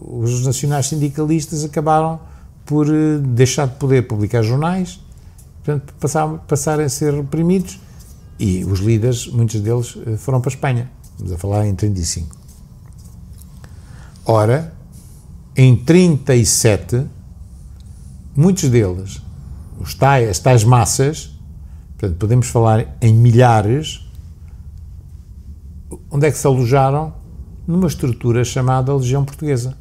os nacionais sindicalistas acabaram por deixar de poder publicar jornais, portanto, passarem a ser reprimidos, e os líderes, muitos deles, foram para a Espanha. Estamos a falar em 35. Ora, em 37, muitos deles, as tais massas, portanto, podemos falar em milhares, onde é que se alojaram? Numa estrutura chamada Legião Portuguesa.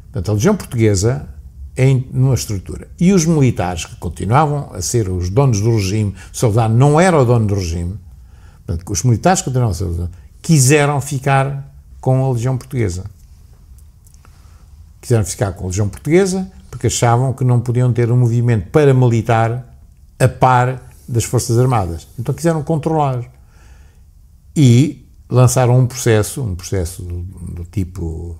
Portanto, a Legião Portuguesa é numa estrutura. E os militares, que continuavam a ser os donos do regime, o Salazar não era o dono do regime, portanto, os militares que continuavam a ser os donos, quiseram ficar com a Legião Portuguesa. Quiseram ficar com a Legião Portuguesa porque achavam que não podiam ter um movimento paramilitar a par das Forças Armadas. Então quiseram controlar. E lançaram um processo do tipo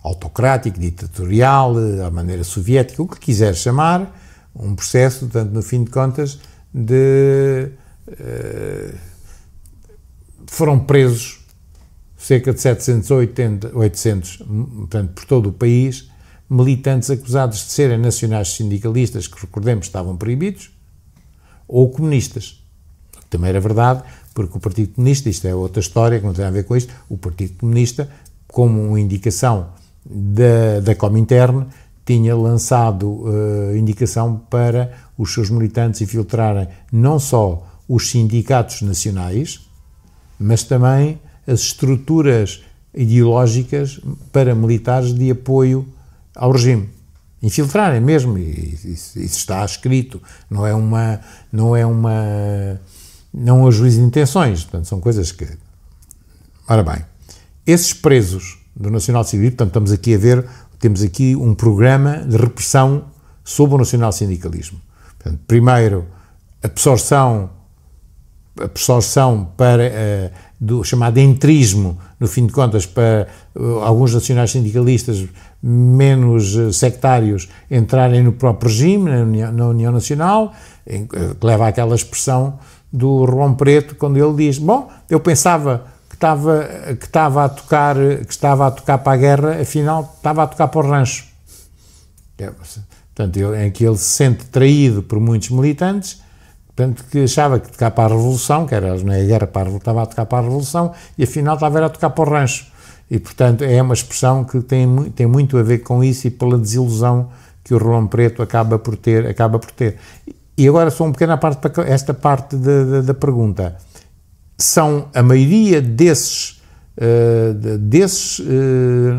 autocrático, ditatorial, à maneira soviética, o que quiser chamar, um processo, portanto, no fim de contas, foram presos cerca de 800, portanto, por todo o país, militantes acusados de serem nacionais sindicalistas, que, recordemos, estavam proibidos, ou comunistas. Também era verdade, porque o Partido Comunista, isto é outra história que não tem a ver com isto, o Partido Comunista, como uma indicação da Comintern, tinha lançado indicação para os seus militantes infiltrarem não só os sindicatos nacionais, mas também as estruturas ideológicas paramilitares de apoio ao regime. Infiltrarem mesmo, e isso está escrito, não é um juízo de intenções, portanto, são coisas que... Ora bem, esses presos do nacional-sindicalismo, portanto, temos aqui um programa de repressão sobre o nacional-sindicalismo. Portanto, primeiro, absorção para do chamado entrismo, no fim de contas, para alguns nacionais sindicalistas menos sectários entrarem no próprio regime, na União Nacional, que leva àquela expressão do Rolão Preto, quando ele diz, bom, eu pensava que estava a tocar para a guerra, afinal estava a tocar para o rancho. Portanto, em que ele se sente traído por muitos militantes, portanto, que achava que tocar para a Revolução, que era, não é a guerra, estava a tocar para a Revolução, e afinal estava a tocar para o rancho. E, portanto, é uma expressão que tem muito a ver com isso e pela desilusão que o Rolão Preto acaba por ter. E agora só um pequeno à parte para esta parte da pergunta. São a maioria desses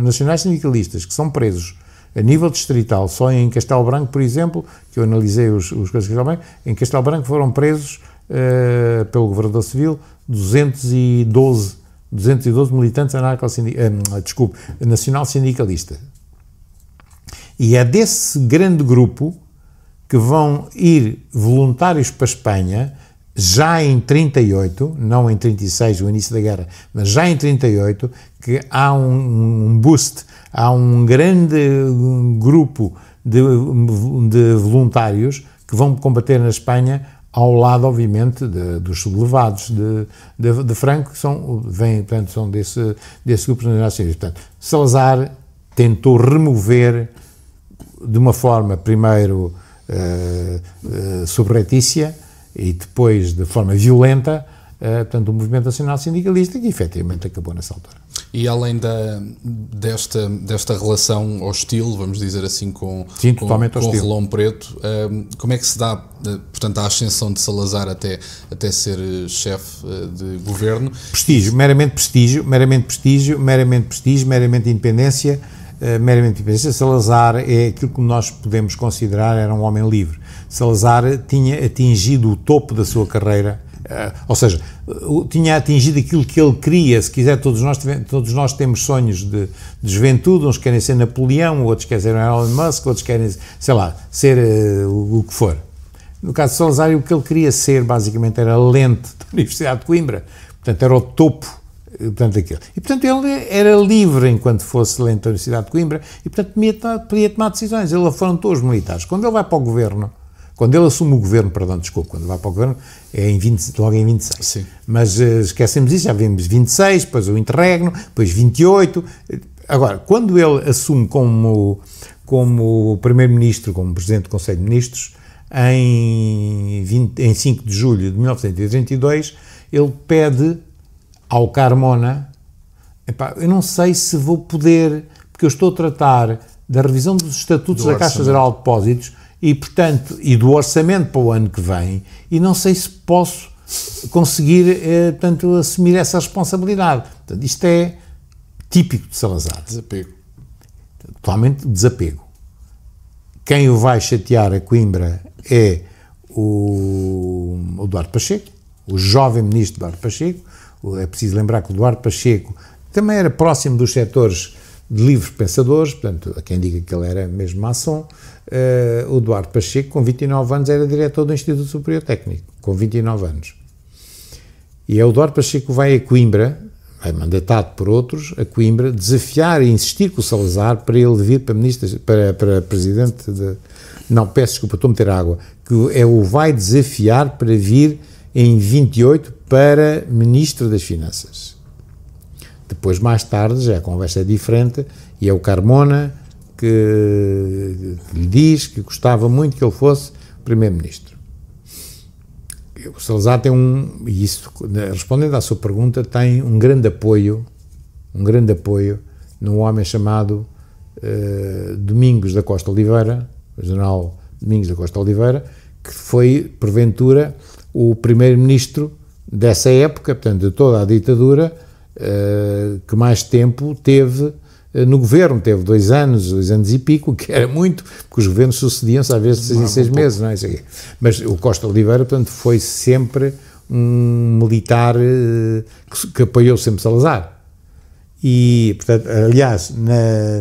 nacionais sindicalistas que são presos a nível distrital, só em Castelo Branco, por exemplo, que eu analisei os casos de Castelo Branco, em Castelo Branco foram presos pelo Governador Civil 212 militantes nacional sindicalista. E é desse grande grupo que vão ir voluntários para a Espanha, já em 38, não em 36, o início da guerra, mas já em 38, que há um boost, há um grande grupo de voluntários que vão combater na Espanha, ao lado, obviamente, dos sublevados de Franco, que são desse grupo de nacionalistas. Portanto, Salazar tentou remover de uma forma, primeiro, subretícia, e depois de forma violenta, portanto, o movimento nacional sindicalista, que efetivamente acabou nessa altura. E além desta relação hostil, vamos dizer assim, com o Relão Preto, como é que se dá, portanto, a ascensão de Salazar até ser chefe de governo? Prestígio, meramente independência. Salazar é aquilo que nós podemos considerar, era um homem livre. Salazar tinha atingido o topo da sua carreira, ou seja, tinha atingido aquilo que ele queria. Se quiser, todos nós temos sonhos de juventude, uns querem ser Napoleão, outros querem ser Elon Musk, outros querem, sei lá, ser o que for. No caso de Salazar, o que ele queria ser, basicamente, era lente da Universidade de Coimbra, portanto, era o topo. Portanto, aquilo. E, portanto, ele era livre enquanto fosse lente da Universidade de Coimbra e, portanto, podia tomar decisões. Ele afrontou os militares. Quando ele vai para o governo, quando ele assume o governo, quando vai para o governo, é logo em 26. Sim. Mas esquecemos isso, já vimos 26, depois o interregno, depois 28. Agora, quando ele assume como primeiro-ministro, como presidente do Conselho de Ministros, em 5 de julho de 1932, ele pede ao Carmona, eu não sei se vou poder, porque eu estou a tratar da revisão dos estatutos da Caixa Geral de Depósitos e, portanto, e do orçamento para o ano que vem, e não sei se posso conseguir, portanto, assumir essa responsabilidade. Portanto, isto é típico de Salazar. Desapego. Totalmente desapego. Quem o vai chatear a Coimbra é o Duarte Pacheco, o jovem ministro Duarte Pacheco. É preciso lembrar que o Duarte Pacheco também era próximo dos setores de livres pensadores, portanto, a quem diga que ele era mesmo maçom. O Duarte Pacheco, com 29 anos, era diretor do Instituto Superior Técnico, com 29 anos. E é o Duarte Pacheco que vai a Coimbra, vai mandatado por outros, a Coimbra, desafiar e insistir com o Salazar para ele vir para presidente de... Não, peço desculpa, estou a meter água. Que o vai desafiar para vir em 28 para Ministro das Finanças. Depois, mais tarde, já a conversa é diferente e é o Carmona que lhe diz que gostava muito que ele fosse Primeiro-Ministro. O Salazar tem e isso, respondendo à sua pergunta, tem um grande apoio num homem chamado Domingos da Costa Oliveira, o general Domingos da Costa Oliveira, que foi, porventura, o primeiro-ministro dessa época, portanto, de toda a ditadura, que mais tempo teve no governo. Teve 2 anos e pico, que era muito, porque os governos sucediam-se às vezes de 6 em 6 meses, não é isso aqui. Mas o Costa Oliveira, portanto, foi sempre um militar que apoiou sempre Salazar. E, portanto, aliás,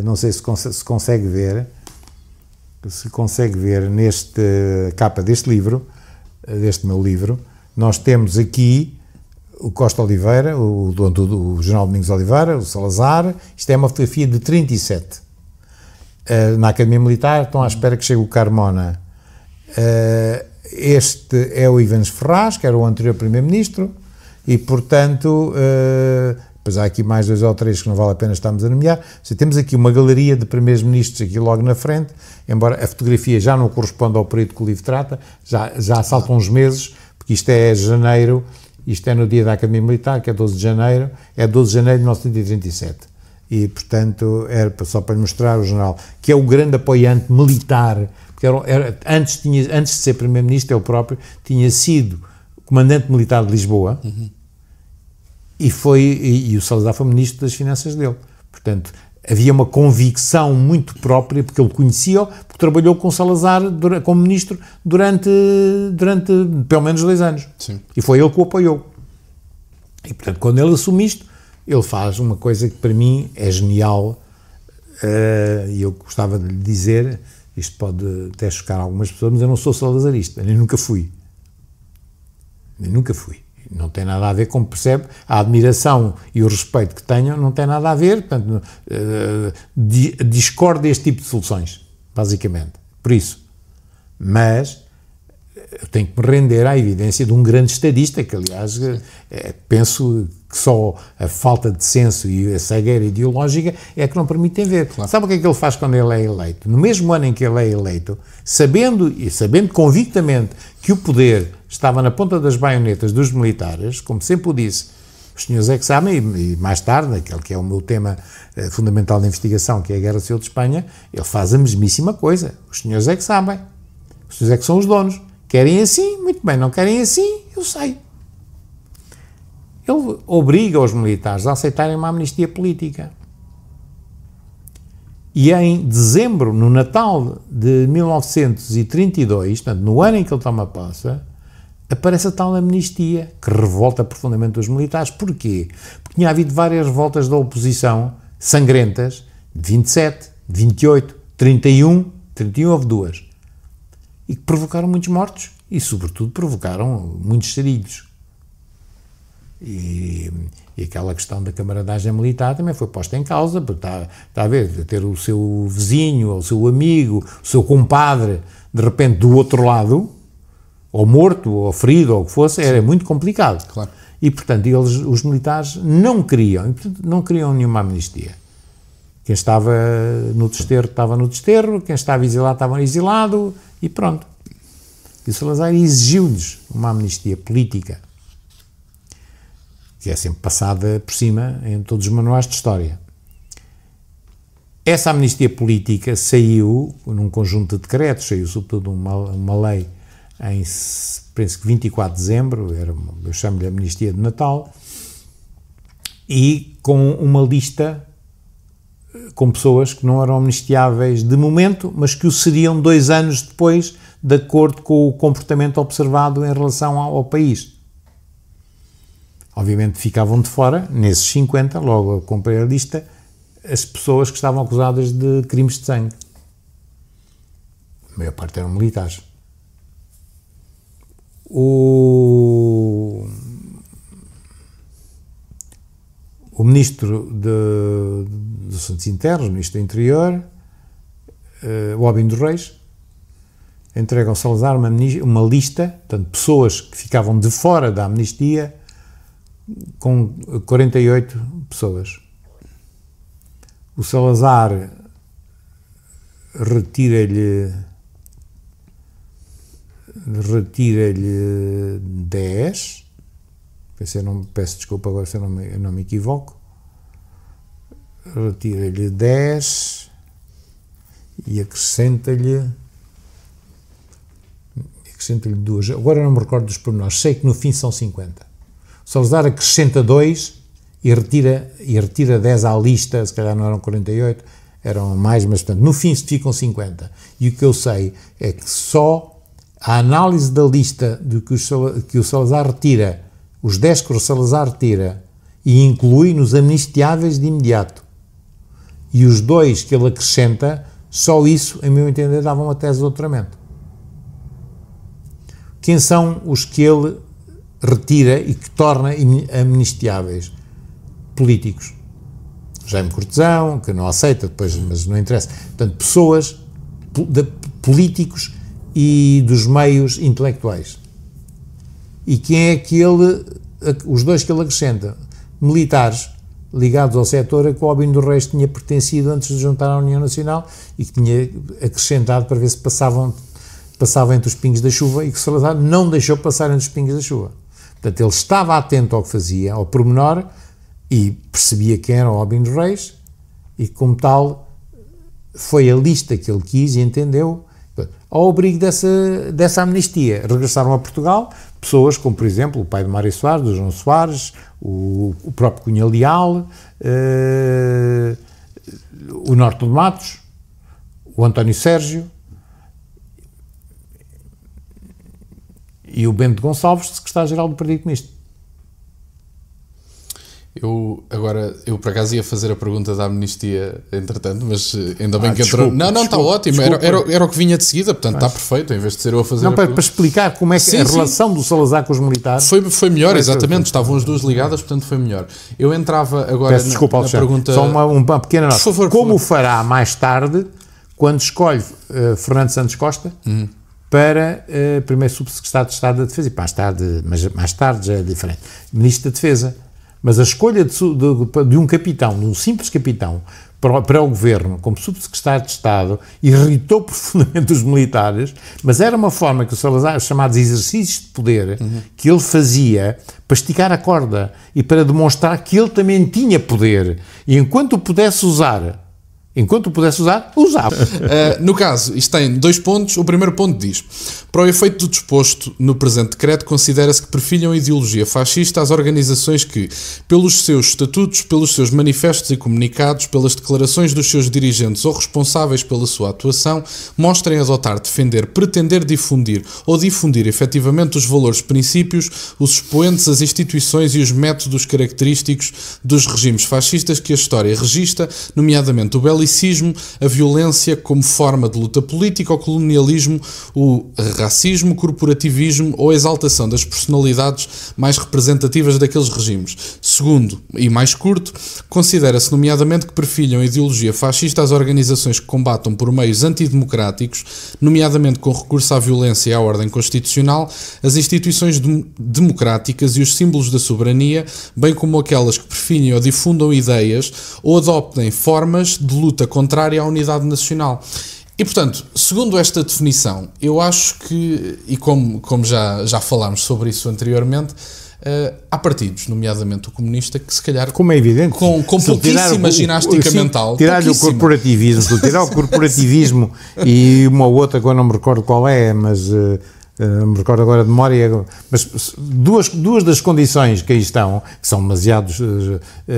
não sei se consegue ver neste capa deste livro, deste meu livro, nós temos aqui o Costa Oliveira, o general Domingos Oliveira, o Salazar. Isto é uma fotografia de 37. Na Academia Militar estão à espera que chegue o Carmona. Este é o Ivens Ferraz, que era o anterior primeiro-ministro, e, portanto, depois há aqui mais 2 ou 3 que não vale a pena estarmos a nomear. Seja, temos aqui uma galeria de primeiros-ministros aqui logo na frente, embora a fotografia já não corresponda ao período que o livro trata, já saltam uns meses, porque isto é janeiro, isto é no dia da Academia Militar, que é 12 de janeiro, é 12 de janeiro de 1937. e, portanto, era só para lhe mostrar o general, que é o grande apoiante militar, porque antes de ser primeiro-ministro, ele próprio tinha sido comandante militar de Lisboa, e o Salazar foi ministro das Finanças dele. Portanto, havia uma convicção muito própria, porque ele conhecia-o, porque trabalhou com Salazar como ministro durante pelo menos 2 anos. Sim. E foi ele que o apoiou. E, portanto, quando ele assume isto, ele faz uma coisa que para mim é genial, e eu gostava de lhe dizer, isto pode até chocar algumas pessoas, mas eu não sou salazarista, nem nunca fui. Não tem nada a ver, como percebe, a admiração e o respeito que tenho não tem nada a ver, portanto, discordo deste tipo de soluções, basicamente, por isso. Mas eu tenho que me render à evidência de um grande estadista, que aliás penso que só a falta de senso e a cegueira ideológica é que não permitem ver. Claro. Sabe o que é que ele faz quando ele é eleito? No mesmo ano em que ele é eleito, sabendo convictamente que o poder estava na ponta das baionetas dos militares, como sempre o disse, os senhores é que sabem, e mais tarde, naquele que é o meu tema fundamental de investigação, que é a Guerra Civil de Espanha, ele faz a mesmíssima coisa. Os senhores é que sabem. Os senhores é que são os donos. Querem assim? Muito bem. Não querem assim? Eu sei. Ele obriga os militares a aceitarem uma amnistia política. E em dezembro, no Natal de 1932, portanto, no ano em que ele toma posse, aparece a tal amnistia, que revolta profundamente os militares. Porquê? Porque tinha havido várias revoltas da oposição, sangrentas, de 27, 28, 31 houve 2, e que provocaram muitos mortos, e sobretudo provocaram muitos sarilhos. E aquela questão da camaradagem militar também foi posta em causa, porque está a ver, ter o seu vizinho, o seu amigo, o seu compadre, de repente do outro lado, ou morto, ou ferido, ou o que fosse, era muito complicado. Claro. E, portanto, os militares não queriam nenhuma amnistia. Quem estava no desterro, estava no desterro, quem estava exilado, estava exilado, e pronto. E o Salazar exigiu-lhes uma amnistia política, que é sempre passada por cima em todos os manuais de história. Essa amnistia política saiu num conjunto de decretos, saiu sobretudo uma lei em, penso que 24 de dezembro, eu chamo-lhe amnistia de Natal, e com uma lista com pessoas que não eram amnistiáveis de momento, mas que o seriam 2 anos depois, de acordo com o comportamento observado em relação ao país. Obviamente ficavam de fora, nesses 50, logo a cumprir a lista, as pessoas que estavam acusadas de crimes de sangue. A maior parte eram militares. O ministro dos Assuntos Internos, o ministro do Interior, o Albino dos Reis, entrega ao Salazar uma lista, portanto, pessoas que ficavam de fora da amnistia, com 48 pessoas. O Salazar retira-lhe 10, peço desculpa agora se eu não me equivoco, retira-lhe 10 e acrescenta-lhe 2, agora não me recordo dos pormenores, sei que no fim são 50. O Salazar acrescenta 2 e retira 10 à lista, se calhar não eram 48, eram mais, mas portanto, no fim ficam 50. E o que eu sei é que só a análise da lista de que o Salazar retira, os 10 que o Salazar retira, e inclui nos amnistiáveis de imediato, e os 2 que ele acrescenta, só isso, em meu entender, dava uma tese de doutoramento. Quem são os que ele retira e que torna amnistiáveis? Políticos. Jaime Cortesão, que não aceita depois, mas não interessa. Portanto, pessoas, políticos e dos meios intelectuais. E quem é que os 2 que ele acrescenta? Militares ligados ao setor a que o Albino dos Reis tinha pertencido antes de juntar à União Nacional e que tinha acrescentado para ver se passava entre os pingos da chuva, e que Salazar não deixou passar entre os pingos da chuva. Portanto, ele estava atento ao que fazia, ao pormenor, e percebia quem era o Albino dos Reis, e como tal foi a lista que ele quis e entendeu. Ao abrigo dessa amnistia, regressaram a Portugal pessoas como, por exemplo, o pai de Mário Soares, do João Soares, o próprio Cunha Leal, o Norte de Matos, o António Sérgio e o Bento Gonçalves, secretário-geral do Partido Comunista. Eu por acaso ia fazer a pergunta da amnistia, entretanto, mas ainda bem que entrou. Não, está ótimo, era o que vinha de seguida, portanto está perfeito, em vez de ser eu a fazer. Não, para explicar como é que a relação do Salazar com os militares. Foi melhor, exatamente, estavam as duas ligadas, portanto foi melhor. Eu entrava agora na pergunta. Só uma pequena nota. Por favor, como fará mais tarde, quando escolhe Fernando Santos Costa para primeiro subsecretário de Estado da Defesa, e mais tarde já é diferente, Ministro da Defesa. Mas a escolha de um capitão, de um simples capitão, para o governo, como subsecretário de Estado, irritou profundamente os militares, mas era uma forma que o Salazar, os chamados exercícios de poder, que ele fazia para esticar a corda e para demonstrar que ele também tinha poder. E enquanto o pudesse usar, usava. No caso, isto tem 2 pontos. O primeiro ponto diz: para o efeito do disposto no presente decreto, considera-se que perfilham a ideologia fascista às organizações que, pelos seus estatutos, pelos seus manifestos e comunicados, pelas declarações dos seus dirigentes ou responsáveis pela sua atuação, mostrem adotar, defender, pretender difundir ou difundir efetivamente os valores, princípios, os expoentes, as instituições e os métodos característicos dos regimes fascistas que a história registra, nomeadamente o belicismo, a violência como forma de luta política, o colonialismo, o racismo, o corporativismo ou a exaltação das personalidades mais representativas daqueles regimes. Segundo, e mais curto, considera-se nomeadamente que perfilham a ideologia fascista às organizações que combatam por meios antidemocráticos, nomeadamente com recurso à violência e à ordem constitucional, as instituições democráticas e os símbolos da soberania, bem como aquelas que perfilhem ou difundam ideias ou adoptem formas de luta contrária à unidade nacional. E, portanto, segundo esta definição, eu acho que, e como já falámos sobre isso anteriormente, há partidos, nomeadamente o comunista, que se calhar, como é evidente, com pouquíssima ginástica mental, tirar o corporativismo e uma outra que eu não me recordo qual é, mas não me recordo agora de memória, mas duas das condições que aí estão, que são demasiado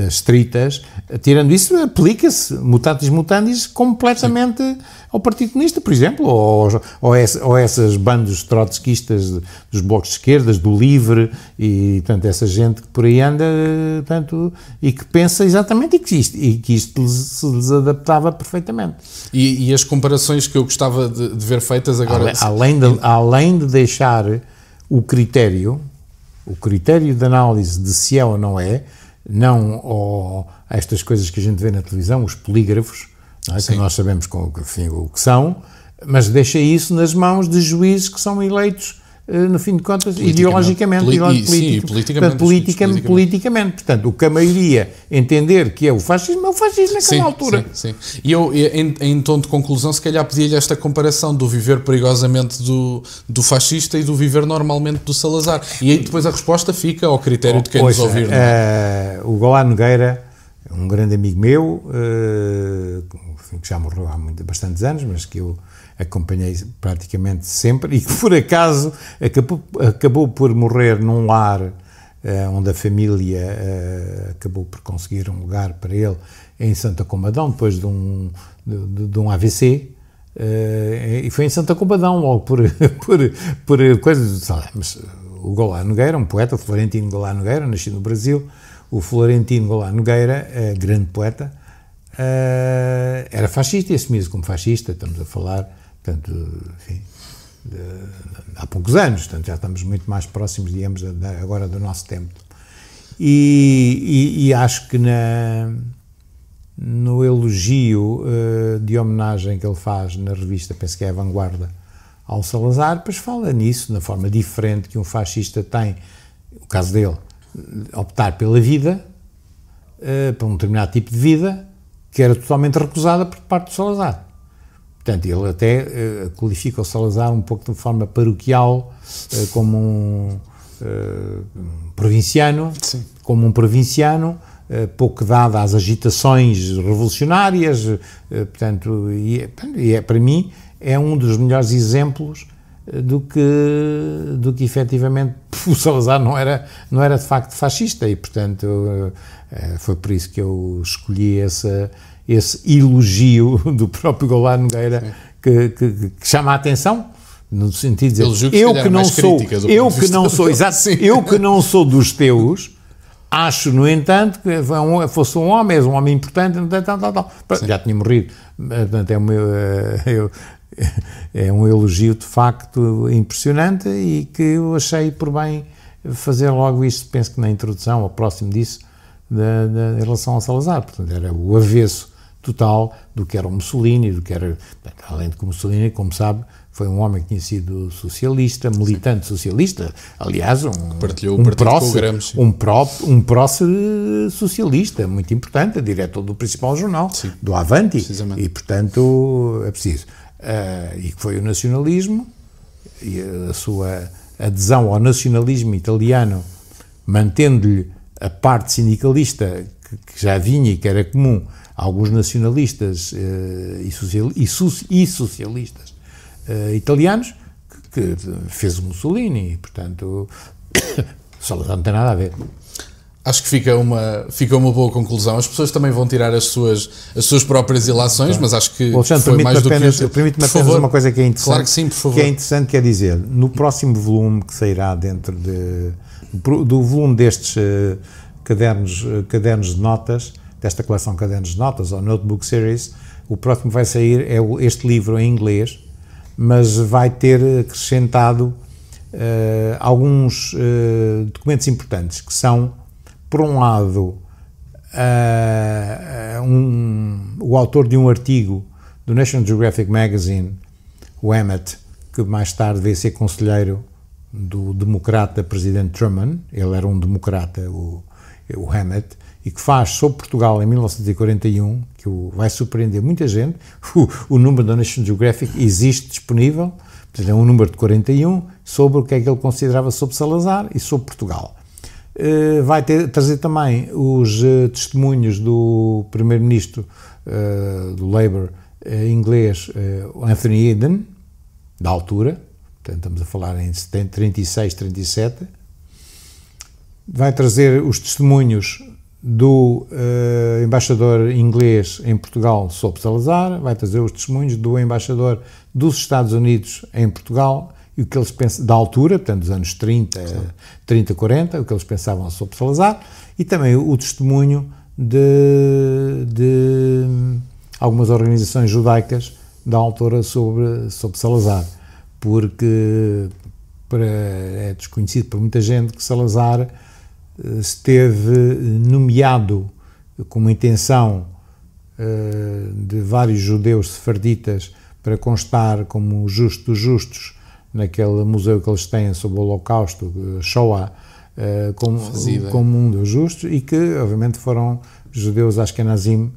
estritas, tirando isso, aplica-se, mutatis mutandis, completamente ao Partido Comunista, por exemplo, ou essas bandos trotskistas dos blocos de esquerdas, do LIVRE, e tanto essa gente que por aí anda, tanto, e que pensa exatamente e que isto se lhes adaptava perfeitamente. E as comparações que eu gostava de ver feitas agora... Além de deixar o critério de análise de se é ou não é, não a estas coisas que a gente vê na televisão, os polígrafos, não é? Que nós sabemos o que são, mas deixa isso nas mãos de juízes que são eleitos, no fim de contas, ideologicamente, politicamente. Portanto, o que a maioria entender que é o fascismo naquela altura. Sim. E eu, em tom de conclusão, se calhar pedia-lhe esta comparação do viver perigosamente do fascista e do viver normalmente do Salazar. E aí depois a resposta fica ao critério de quem nos ouvir. Não é? O Golán Nogueira, um grande amigo meu, que já morreu há bastantes anos, mas que eu acompanhei praticamente sempre e que por acaso acabou por morrer num lar onde a família acabou por conseguir um lugar para ele em Santa Combadão, depois de um AVC, e foi em Santa Combadão logo por coisas, mas o Golán Nogueira, um poeta, o Florentino Golán Nogueira, nascido no Brasil, o Florentino Golán Nogueira, grande poeta, era fascista e assumia-se como fascista. Estamos a falar, portanto, enfim, há poucos anos, portanto já estamos muito mais próximos, digamos, agora do nosso tempo. E acho que no elogio de homenagem que ele faz na revista, penso que é a Vanguarda, ao Salazar, depois fala nisso, na forma diferente que um fascista tem, o caso dele, optar pela vida, para um determinado tipo de vida, que era totalmente recusada por parte do Salazar. Portanto, ele até qualifica o Salazar um pouco de forma paroquial, como um provinciano, Sim. como um provinciano pouco dada às agitações revolucionárias, portanto, para mim é um dos melhores exemplos do que efetivamente o Salazar não era de facto fascista, e portanto foi por isso que eu escolhi esse elogio do próprio Goulart Nogueira que chama a atenção, no sentido de dizer, eu que não sou dos teus, acho, no entanto, que fosse um homem, és um homem importante, tal. Já tinha morrido, portanto é um elogio de facto impressionante, e que eu achei por bem fazer logo isto, penso que na introdução, ou próximo disso, em relação ao Salazar. Portanto, era o avesso total do que era o Mussolini, do que era, além de que o Mussolini, como sabe, foi um homem que tinha sido socialista, militante socialista, aliás, um prócer socialista, muito importante, diretor do principal jornal, do Avanti, e portanto é preciso. E que foi o nacionalismo, e a sua adesão ao nacionalismo italiano, mantendo-lhe a parte sindicalista que já vinha e que era comum a alguns nacionalistas e socialistas italianos, que fez o Mussolini, e portanto Salazar não tem nada a ver. Acho que fica uma boa conclusão. As pessoas também vão tirar as suas próprias ilações, mas acho que foi mais do que útil. Permite-me apenas uma coisa que é interessante. Claro que sim, por favor. Que é interessante, quer dizer, no próximo volume que sairá dentro do volume destes cadernos de notas, desta coleção Cadernos de Notas, ou Notebook Series, o próximo vai sair este livro em inglês, mas vai ter acrescentado alguns documentos importantes, que são, por um lado, o autor de um artigo do National Geographic Magazine, o Hammett, que mais tarde veio ser conselheiro do democrata presidente Truman. Ele era um democrata, o Hammett, e que faz sobre Portugal em 1941, que vai surpreender muita gente. O número da National Geographic existe disponível, portanto, é um número de 41, sobre o que é que ele considerava sobre Salazar e sobre Portugal. Vai trazer também os testemunhos do primeiro-ministro do Labour inglês, Anthony Eden, da altura, portanto estamos a falar em 36, 37. Vai trazer os testemunhos do embaixador inglês em Portugal sobre Salazar, vai trazer os testemunhos do embaixador dos Estados Unidos em Portugal, e o que eles pensam, da altura, portanto, dos anos 30, 40, o que eles pensavam sobre Salazar, e também o testemunho de algumas organizações judaicas da altura sobre Salazar, porque é desconhecido por muita gente que Salazar esteve nomeado com uma intenção de vários judeus sefarditas para constar como justo dos justos naquele museu que eles têm sobre o Holocausto, Shoah, como um dos justos, e que obviamente foram judeus Ashkenazim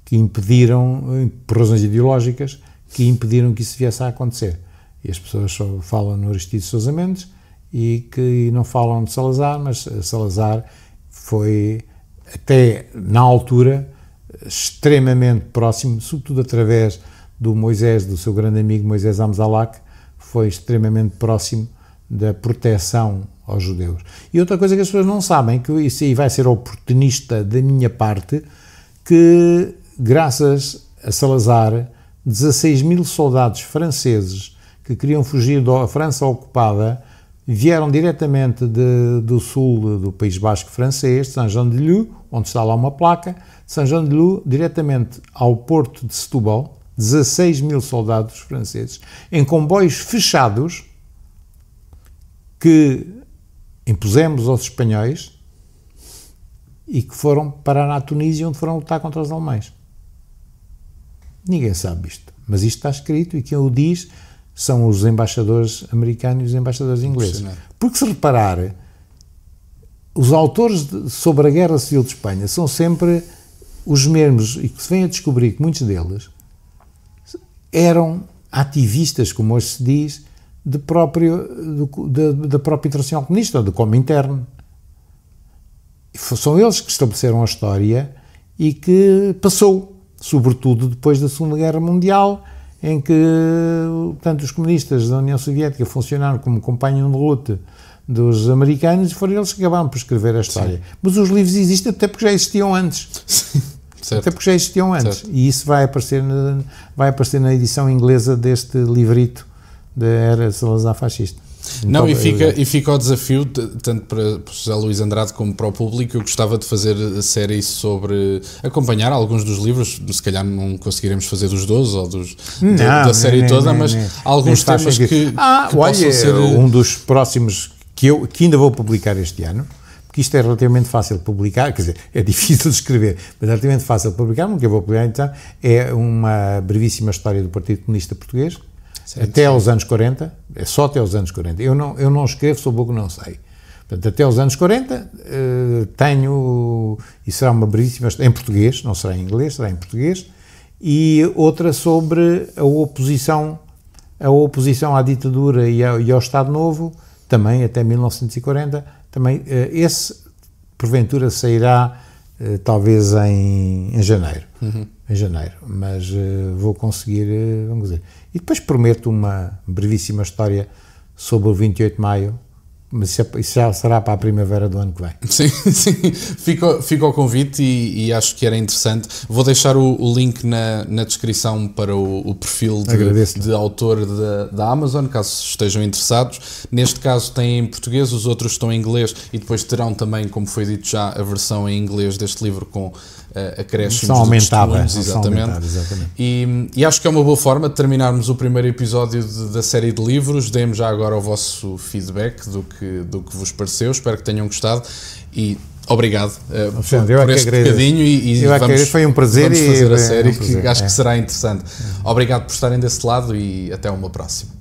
que impediram, por razões ideológicas, que impediram que isso viesse a acontecer. E as pessoas só falam no Aristides Sousa Mendes e que não falam de Salazar, mas Salazar foi, até na altura, extremamente próximo, sobretudo através do Moisés, do seu grande amigo Moisés Amzalak, foi extremamente próximo da proteção aos judeus. E outra coisa que as pessoas não sabem, que isso aí vai ser oportunista da minha parte, que graças a Salazar, 16 mil soldados franceses que queriam fugir da França ocupada vieram diretamente do sul do País Basco francês, de Saint-Jean-de-Luz, onde está lá uma placa, de Saint-Jean-de-Luz, diretamente ao porto de Setúbal, 16 mil soldados franceses, em comboios fechados que impusemos aos espanhóis e que foram parar à Tunísia, onde foram lutar contra os alemães. Ninguém sabe isto, mas isto está escrito, e quem o diz são os embaixadores americanos e os embaixadores ingleses. Porque, se reparar, os autores sobre a Guerra Civil de Espanha são sempre os mesmos, e que se vem a descobrir que muitos deles eram ativistas, como hoje se diz, da própria Internacional Comunista, do Comintern. são eles que estabeleceram a história e que passou, sobretudo depois da Segunda Guerra Mundial, em que, portanto, os comunistas da União Soviética funcionaram como companhão de luta dos americanos e foram eles que acabaram por escrever a história. Sim. Mas os livros existem até porque já existiam antes. Sim. Até porque já existiam antes. Certo. E isso vai aparecer na edição inglesa deste livrito da era Salazar fascista. Não, e fica o desafio, tanto para José Luís Andrade como para o público. Eu gostava de fazer a série sobre acompanhar alguns dos livros, se calhar não conseguiremos fazer dos 12 ou da série toda, mas alguns temas que olha, ser... um dos próximos que ainda vou publicar este ano, porque isto é relativamente fácil de publicar, quer dizer, é difícil de escrever, mas é relativamente fácil de publicar, o que eu vou publicar então é uma brevíssima história do Partido Comunista Português, até aos anos 40, é só até aos anos 40. Eu não escrevo sobre o que não sei. Portanto, até aos anos 40 tenho, e será uma brevíssima, em português, não será em inglês, será em português, e outra sobre a oposição à ditadura e ao Estado Novo, também até 1940, também esse, porventura, sairá talvez em janeiro. Em janeiro, mas vou conseguir, vamos dizer. E depois prometo uma brevíssima história sobre o 28 de maio, mas isso já será para a primavera do ano que vem. Sim, fica o convite e acho que era interessante. Vou deixar o link na descrição para o perfil de autor da Amazon, caso estejam interessados. Neste caso tem em português, os outros estão em inglês e depois terão também, como foi dito já, a versão em inglês deste livro com acréscimos de testemunhos, exatamente. E acho que é uma boa forma de terminarmos o primeiro episódio da série de livros. Dê-me já agora o vosso feedback do que vos pareceu, espero que tenham gostado e obrigado por este bocadinho e foi um prazer vamos fazer a série que acho que será interessante. Obrigado por estarem desse lado e até uma próxima.